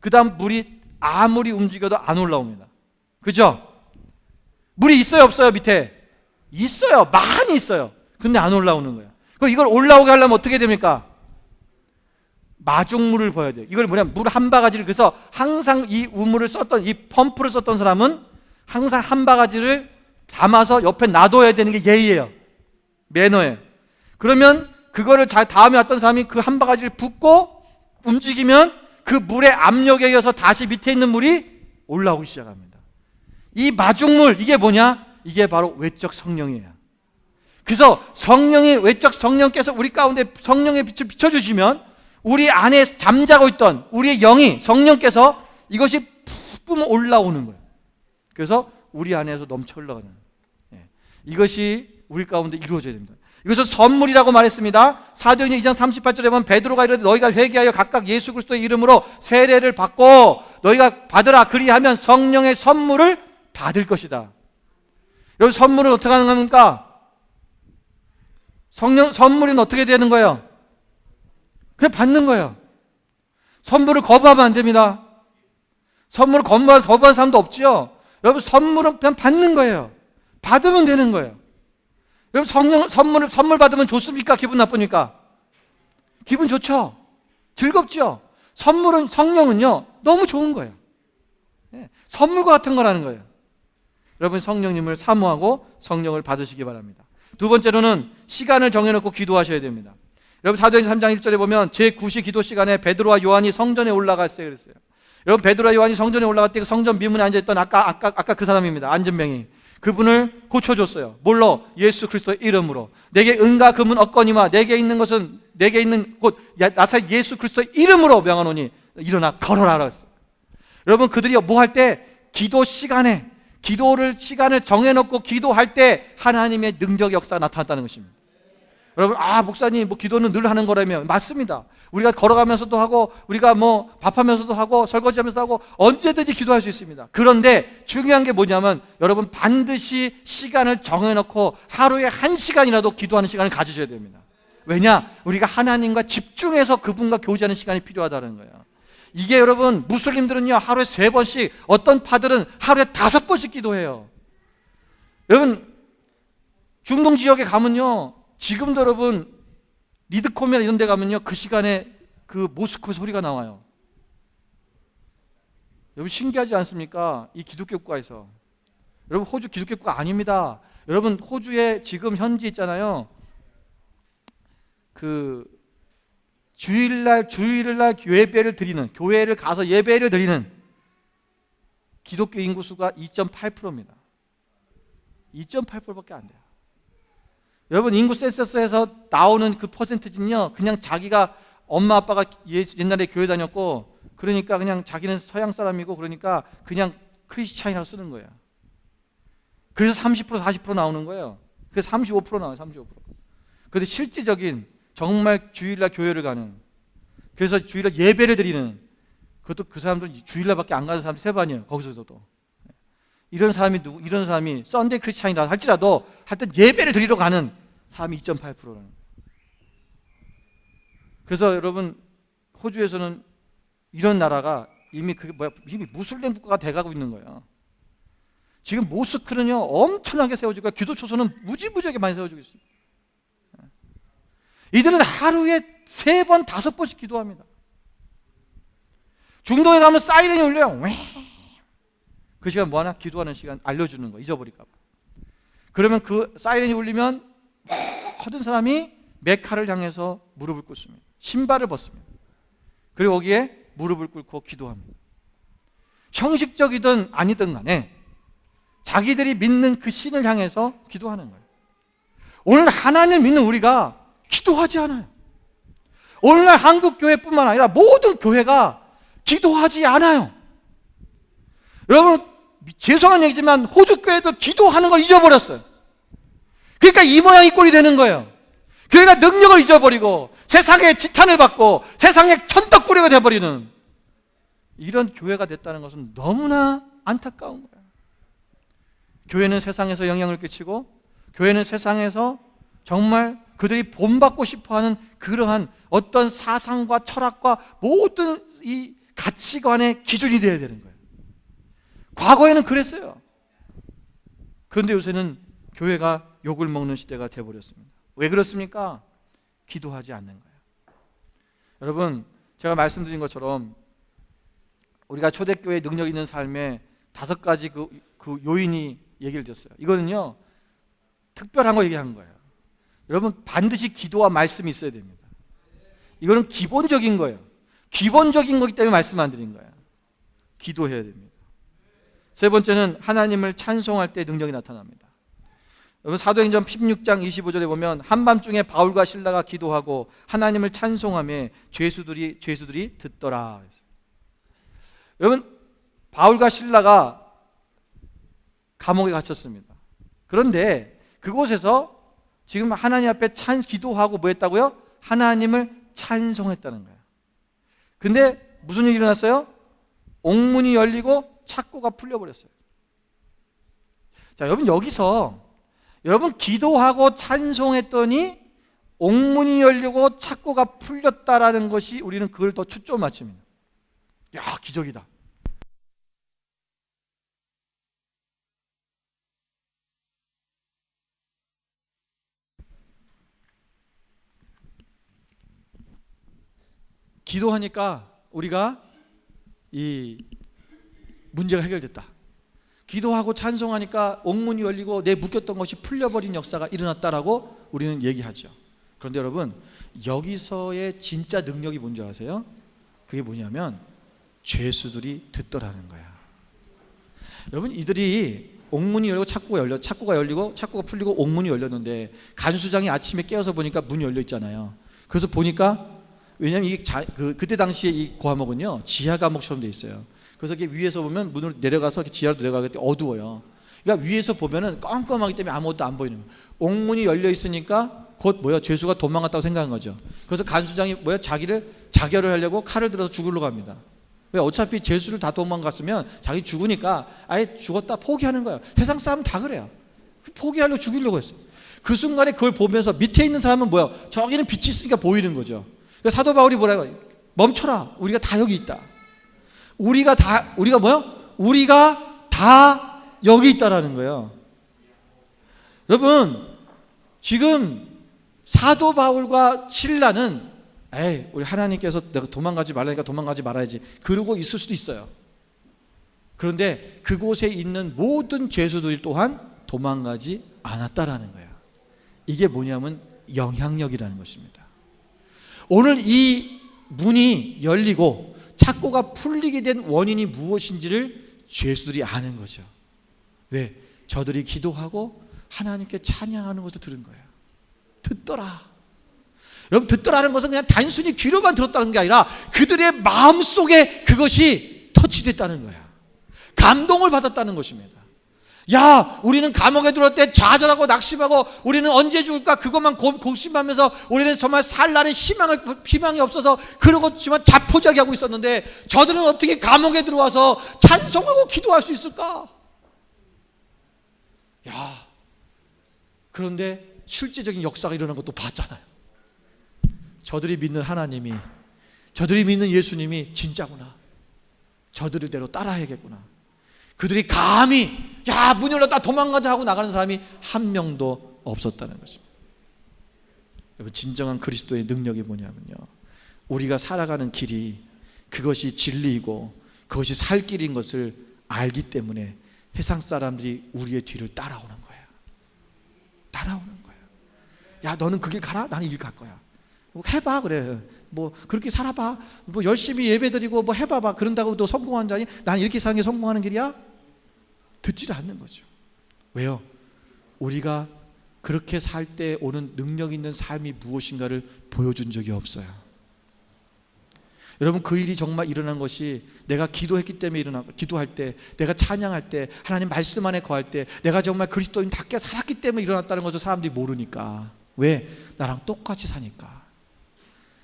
그 다음 물이 아무리 움직여도 안 올라옵니다. 그죠? 물이 있어요 없어요? 밑에? 있어요. 많이 있어요. 근데 안 올라오는 거예요. 그럼 이걸 올라오게 하려면 어떻게 됩니까? 마중물을 부어야 돼요. 이걸 뭐냐면 물 한 바가지를, 그래서 항상 이 우물을 썼던, 이 펌프를 썼던 사람은 항상 한 바가지를 담아서 옆에 놔둬야 되는 게 예의예요. 매너예요. 그러면 그거를 다음에 왔던 사람이 그 한 바가지를 붓고 움직이면 그 물의 압력에 의해서 다시 밑에 있는 물이 올라오기 시작합니다. 이 마중물, 이게 뭐냐? 이게 바로 외적 성령이에요. 그래서 성령이, 외적 성령께서 우리 가운데 성령의 빛을 비춰주시면 우리 안에 잠자고 있던 우리의 영이, 성령께서 이것이 뿜어 올라오는 거예요. 그래서 우리 안에서 넘쳐 흘러가는, 이것이 우리 가운데 이루어져야 됩니다. 이것을 선물이라고 말했습니다. 사도행전 2장 38절에 보면 베드로가 이르되 너희가 회개하여 각각 예수 그리스도의 이름으로 세례를 받고 너희가 받으라, 그리하면 성령의 선물을 받을 것이다. 여러분, 선물은 어떻게 하는 겁니까? 선물은 어떻게 되는 거예요? 그냥 받는 거예요. 선물을 거부하면 안 됩니다. 선물을 거부하는 사람도 없지요. 여러분, 선물은 그냥 받는 거예요. 받으면 되는 거예요. 여러분, 선물 받으면 좋습니까? 기분 나쁩니까? 기분 좋죠? 즐겁죠? 성령은요, 너무 좋은 거예요. 선물과 같은 거라는 거예요. 여러분, 성령님을 사모하고 성령을 받으시기 바랍니다. 두 번째로는 시간을 정해놓고 기도하셔야 됩니다. 여러분, 사도행전 3장 1절에 보면 제9시 기도 시간에 베드로와 요한이 성전에 올라갔어요 그랬어요. 여러분, 베드로와 요한이 성전에 올라갈 때 그 성전 미문에 앉아있던 아까 그 사람입니다. 안전뱅이. 그분을 고쳐줬어요. 뭘로? 예수 그리스도의 이름으로. 내게 은과 금은 없거니와 내게 있는 것은 내게 있는 곧 나사 예수 그리스도의 이름으로 명하노니 일어나 걸어라 그랬어요. 여러분, 그들이 뭐 할 때? 기도 시간에, 시간을 정해놓고 기도할 때 하나님의 능력 역사가 나타났다는 것입니다. 여러분, 목사님, 기도는 늘 하는 거라며. 맞습니다. 우리가 걸어가면서도 하고, 우리가 밥하면서도 하고, 설거지하면서도 하고, 언제든지 기도할 수 있습니다. 그런데 중요한 게 뭐냐면, 여러분, 반드시 시간을 정해놓고 하루에 1시간이라도 기도하는 시간을 가지셔야 됩니다. 왜냐? 우리가 하나님과 집중해서 그분과 교제하는 시간이 필요하다는 거예요. 이게 여러분, 무슬림들은요, 하루에 3번씩, 어떤 파들은 하루에 5번씩 기도해요. 여러분, 중동 지역에 가면요, 지금도 여러분 리드콤이나 이런 데 가면요, 그 시간에 그 모스크 소리가 나와요. 여러분, 신기하지 않습니까? 이 기독교 국가에서. 여러분, 호주 기독교 국가 아닙니다. 여러분, 호주에 지금 현지 있잖아요, 그 주일날 예배를 드리는, 교회를 가서 예배를 드리는 기독교 인구수가 2.8%입니다 2.8%밖에 안 돼요. 여러분, 인구 센서스에서 나오는 그 퍼센티지는요, 그냥 자기가 엄마 아빠가 옛날에 교회 다녔고, 그러니까 그냥 자기는 서양 사람이고, 그러니까 그냥 크리스찬이라고 쓰는 거예요. 그래서 30% 40% 나오는 거예요. 그래서 35% 나와요. 35%. 그런데 실질적인 정말 주일날 교회를 가는, 그래서 주일날 예배를 드리는, 그것도 그 사람들 주일날밖에 안 가는 사람이 세반이에요. 거기서도 이런 사람이 썬데이 크리스찬이라 할지라도 하여튼 예배를 드리러 가는 사람이 2.8%라는 거예요. 그래서 여러분, 호주에서는 이런 나라가 이미 무슬림 국가가 돼가고 있는 거예요. 지금 모스크는요, 엄청나게 세워지고, 기도초소는 무지무지하게 많이 세워지고 있습니다. 이들은 하루에 3번, 5번씩 기도합니다. 중동에 가면 사이렌이 울려요. 그 시간 뭐하나? 기도하는 시간 알려주는 거, 잊어버릴까 봐. 그러면 그 사이렌이 울리면 모든 사람이 메카를 향해서 무릎을 꿇습니다. 신발을 벗습니다. 그리고 거기에 무릎을 꿇고 기도합니다. 형식적이든 아니든 간에 자기들이 믿는 그 신을 향해서 기도하는 거예요. 오늘 하나님을 믿는 우리가 기도하지 않아요. 오늘날 한국교회뿐만 아니라 모든 교회가 기도하지 않아요. 여러분, 죄송한 얘기지만 호주 교회도 기도하는 걸 잊어버렸어요. 그러니까 이 모양 이 꼴이 되는 거예요. 교회가 능력을 잊어버리고 세상에 지탄을 받고 세상에 천덕꾸리가 돼버리는 이런 교회가 됐다는 것은 너무나 안타까운 거예요. 교회는 세상에서 영향을 끼치고, 교회는 세상에서 정말 그들이 본받고 싶어하는 그러한 어떤 사상과 철학과 모든 이 가치관의 기준이 되어야 되는 거예요. 과거에는 그랬어요. 그런데 요새는 교회가 욕을 먹는 시대가 되어버렸습니다. 왜 그렇습니까? 기도하지 않는 거예요. 여러분, 제가 말씀드린 것처럼 우리가 초대교회 능력 있는 삶에 5가지 그 그 요인이 얘기를 드렸어요. 이거는요, 특별한 거 얘기한 거예요. 여러분, 반드시 기도와 말씀이 있어야 됩니다. 이거는 기본적인 거예요. 기본적인 거기 때문에 말씀 안 드린 거예요. 기도해야 됩니다. 세 번째는 하나님을 찬송할 때 능력이 나타납니다. 여러분, 사도행전 16장 25절에 보면 한밤중에 바울과 실라가 기도하고 하나님을 찬송하며 죄수들이 듣더라. 여러분, 바울과 실라가 감옥에 갇혔습니다. 그런데 그곳에서 지금 하나님 앞에 기도하고 뭐 했다고요? 하나님을 찬송했다는 거예요. 근데 무슨 일이 일어났어요? 옥문이 열리고 착고가 풀려버렸어요. 자, 여러분, 여기서 여러분 기도하고 찬송했더니 옥문이 열리고 착고가 풀렸다라는 것이 우리는 그걸 더 초점 맞춥니다. 야, 기적이다. 기도하니까 우리가 이 문제가 해결됐다. 기도하고 찬송하니까 옥문이 열리고 내 묶였던 것이 풀려버린 역사가 일어났다라고 우리는 얘기하죠. 그런데 여러분, 여기서의 진짜 능력이 뭔지 아세요? 그게 뭐냐면 죄수들이 듣더라는 거야. 여러분, 이들이 옥문이 열리고 착고가 열리고 착고가 풀리고 옥문이 열렸는데 간수장이 아침에 깨어서 보니까 문이 열려 있잖아요. 그래서 보니까, 왜냐하면 이게 그때 당시에 이 고아목은요 지하 감옥처럼 돼 있어요. 그래서 이렇게 위에서 보면 문을 내려가서 지하로 내려가기 때문에 어두워요. 그러니까 위에서 보면은 깜깜하기 때문에 아무것도 안 보이는 거예요. 옥문이 열려 있으니까 곧 죄수가 도망갔다고 생각한 거죠. 그래서 간수장이 자기를 자결을 하려고 칼을 들어서 죽으려고 합니다. 왜? 어차피 죄수를 다 도망갔으면 자기 죽으니까 아예 죽었다 포기하는 거예요. 세상 사람은 다 그래요. 포기하려고 죽이려고 했어요. 그 순간에 그걸 보면서 밑에 있는 사람은 저기는 빛이 있으니까 보이는 거죠. 그래서 사도 바울이 뭐라고 해요? 멈춰라. 우리가 다 여기 있다. 우리가 다 여기 있다라는 거예요. 여러분, 지금 사도 바울과 실라는 우리 하나님께서 내가 도망가지 말라니까 도망가지 말아야지 그러고 있을 수도 있어요. 그런데 그곳에 있는 모든 죄수들 또한 도망가지 않았다라는 거예요. 이게 뭐냐면 영향력이라는 것입니다. 오늘 이 문이 열리고 착고가 풀리게 된 원인이 무엇인지를 죄수들이 아는 거죠. 왜? 저들이 기도하고 하나님께 찬양하는 것을 들은 거예요. 듣더라. 여러분, 듣더라는 것은 그냥 단순히 귀로만 들었다는 게 아니라 그들의 마음속에 그것이 터치됐다는 거야. 감동을 받았다는 것입니다. 야, 우리는 감옥에 들어올 때 좌절하고 낙심하고 우리는 언제 죽을까 그것만 고심하면서 우리는 정말 살 날에 희망이 없어서 그러고지만 자포자기하고 있었는데 저들은 어떻게 감옥에 들어와서 찬송하고 기도할 수 있을까? 야, 그런데 실제적인 역사가 일어난 것도 봤잖아요. 저들이 믿는 하나님이, 저들이 믿는 예수님이 진짜구나. 저들대로 따라야겠구나. 그들이 감히 문 열렸다 도망가자 하고 나가는 사람이 한 명도 없었다는 것입니다. 여러분, 진정한 그리스도의 능력이 뭐냐면요, 우리가 살아가는 길이 그것이 진리이고 그것이 살 길인 것을 알기 때문에 세상 사람들이 우리의 뒤를 따라오는 거예요. 따라오는 거예요. 야, 너는 그 길 가라? 나는 이 길 갈 거야. 해봐. 그래. 그렇게 살아봐. 열심히 예배드리고 해봐봐. 그런다고 너 성공한 자니? 난 이렇게 사는 게 성공하는 길이야? 듣지를 않는 거죠. 왜요? 우리가 그렇게 살 때 오는 능력 있는 삶이 무엇인가를 보여준 적이 없어요. 여러분, 그 일이 정말 일어난 것이 내가 기도했기 때문에 일어나고, 기도할 때, 내가 찬양할 때, 하나님 말씀 안에 거할 때, 내가 정말 그리스도인답게 살았기 때문에 일어났다는 것을 사람들이 모르니까. 왜? 나랑 똑같이 사니까.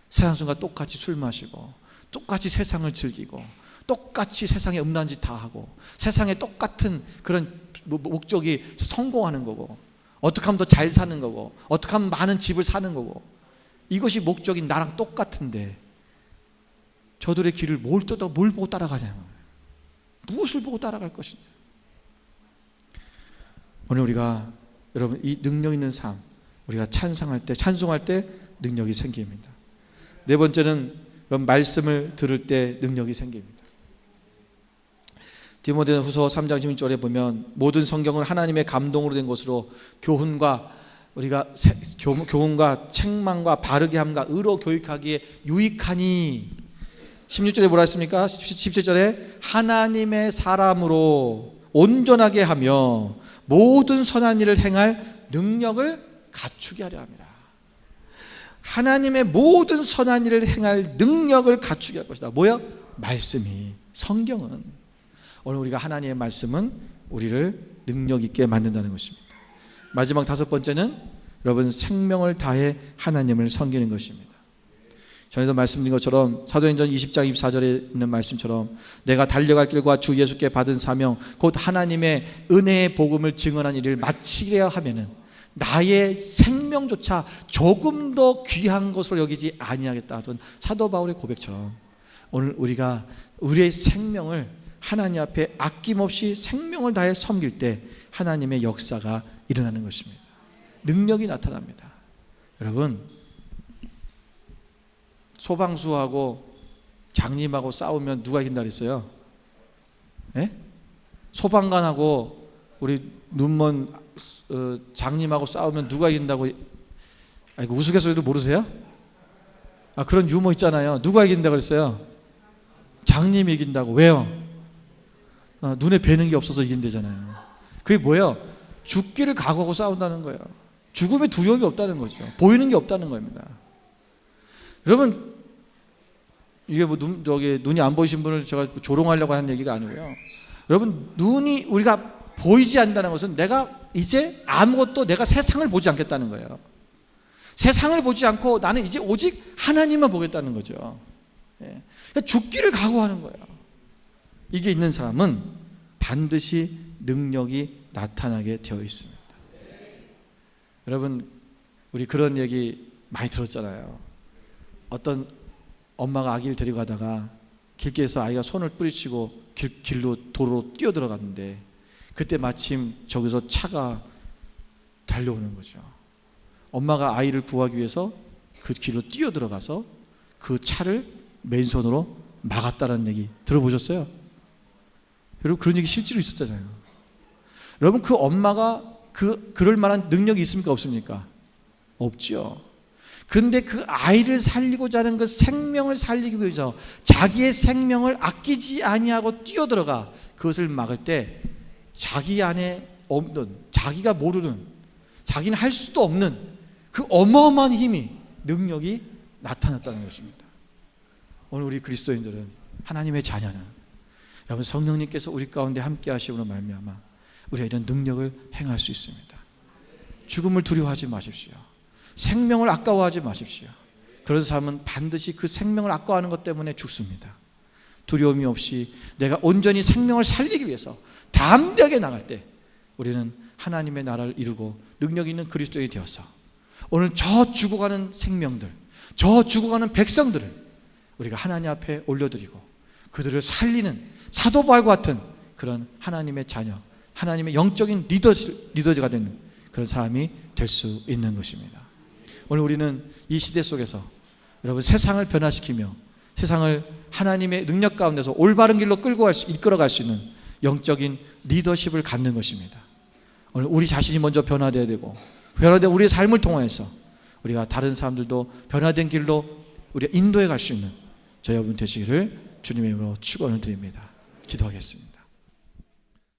세상 순간 똑같이 술 마시고, 똑같이 세상을 즐기고, 똑같이 세상에 음란 짓 다 하고, 세상에 똑같은 그런 목적이 성공하는 거고, 어떻게 하면 더 잘 사는 거고, 어떻게 하면 많은 집을 사는 거고, 이것이 목적인 나랑 똑같은데 저들의 길을 뭘 보고 따라가냐면, 무엇을 보고 따라갈 것이냐. 오늘 우리가, 여러분, 이 능력 있는 삶, 우리가 찬송할 때 능력이 생깁니다. 네 번째는 말씀을 들을 때 능력이 생깁니다. 디모데후서 3장 16절에 보면 모든 성경은 하나님의 감동으로 된 것으로 교훈과 책망과 바르게 함과 의로 교육하기에 유익하니. 16절에 뭐라 했습니까? 17절에 하나님의 사람으로 온전하게 하며 모든 선한 일을 행할 능력을 갖추게 하려 합니다. 하나님의 모든 선한 일을 행할 능력을 갖추게 할 것이다. 뭐야? 말씀이, 성경은. 오늘 우리가 하나님의 말씀은 우리를 능력 있게 만든다는 것입니다. 마지막 5번째는 여러분, 생명을 다해 하나님을 섬기는 것입니다. 전에도 말씀드린 것처럼 사도행전 20장 24절에 있는 말씀처럼 내가 달려갈 길과 주 예수께 받은 사명 곧 하나님의 은혜의 복음을 증언한 일을 마치려 하면은 나의 생명조차 조금 더 귀한 것으로 여기지 아니하겠다 하던 사도 바울의 고백처럼 오늘 우리가 우리의 생명을 하나님 앞에 아낌없이 생명을 다해 섬길 때 하나님의 역사가 일어나는 것입니다. 능력이 나타납니다. 여러분, 소방수하고 장님하고 싸우면 누가 이긴다 그랬어요? 예? 소방관하고 우리 눈먼 장님하고 싸우면 누가 이긴다고? 이거 우스갯소리도 모르세요? 그런 유머 있잖아요. 누가 이긴다 그랬어요? 장님이 이긴다고. 왜요? 눈에 뵈는 게 없어서 이긴대잖아요. 그게 뭐예요? 죽기를 각오하고 싸운다는 거예요. 죽음의 두려움이 없다는 거죠. 보이는 게 없다는 겁니다. 여러분, 이게 눈이 안 보이신 분을 제가 조롱하려고 하는 얘기가 아니고요. 여러분, 눈이 우리가 보이지 않는다는 것은 내가 이제 아무것도 내가 세상을 보지 않겠다는 거예요. 세상을 보지 않고 나는 이제 오직 하나님만 보겠다는 거죠. 그러니까 죽기를 각오하는 거예요. 이게 있는 사람은 반드시 능력이 나타나게 되어 있습니다. 여러분, 우리 그런 얘기 많이 들었잖아요. 어떤 엄마가 아기를 데리고 가다가 길가에서 아이가 손을 뿌리치고 길로 도로로 뛰어들어갔는데 그때 마침 저기서 차가 달려오는 거죠. 엄마가 아이를 구하기 위해서 그 길로 뛰어들어가서 그 차를 맨손으로 막았다는 얘기 들어보셨어요? 여러분, 그런 얘기 실제로 있었잖아요. 여러분, 그 엄마가 그럴 만한 능력이 있습니까? 없습니까? 없죠. 근데 그 아이를 살리고자 하는 그 생명을 살리기 위해서 자기의 생명을 아끼지 아니하고 뛰어들어가 그것을 막을 때 자기 안에 없는, 자기가 모르는, 자기는 할 수도 없는 그 어마어마한 힘이, 능력이 나타났다는 것입니다. 오늘 우리 그리스도인들은, 하나님의 자녀는 여러분, 성령님께서 우리 가운데 함께 하시므로 말미암아 우리가 이런 능력을 행할 수 있습니다. 죽음을 두려워하지 마십시오. 생명을 아까워하지 마십시오. 그런 사람은 반드시 그 생명을 아까워하는 것 때문에 죽습니다. 두려움이 없이 내가 온전히 생명을 살리기 위해서 담대하게 나갈 때 우리는 하나님의 나라를 이루고 능력 있는 그리스도인이 되어서 오늘 저 죽어가는 생명들, 저 죽어가는 백성들을 우리가 하나님 앞에 올려드리고 그들을 살리는 사도 바울과 같은 그런 하나님의 자녀, 하나님의 영적인 리더가 되는 그런 사람이 될 수 있는 것입니다. 오늘 우리는 이 시대 속에서 여러분, 세상을 변화시키며 세상을 하나님의 능력 가운데서 올바른 길로 이끌어갈 수 있는 영적인 리더십을 갖는 것입니다. 오늘 우리 자신이 먼저 변화되어야 되고, 변화된 우리의 삶을 통해서 우리가 다른 사람들도 변화된 길로 우리가 인도해 갈 수 있는 저 여러분 되시기를 주님의 이름으로 축원을 드립니다. 기도하겠습니다.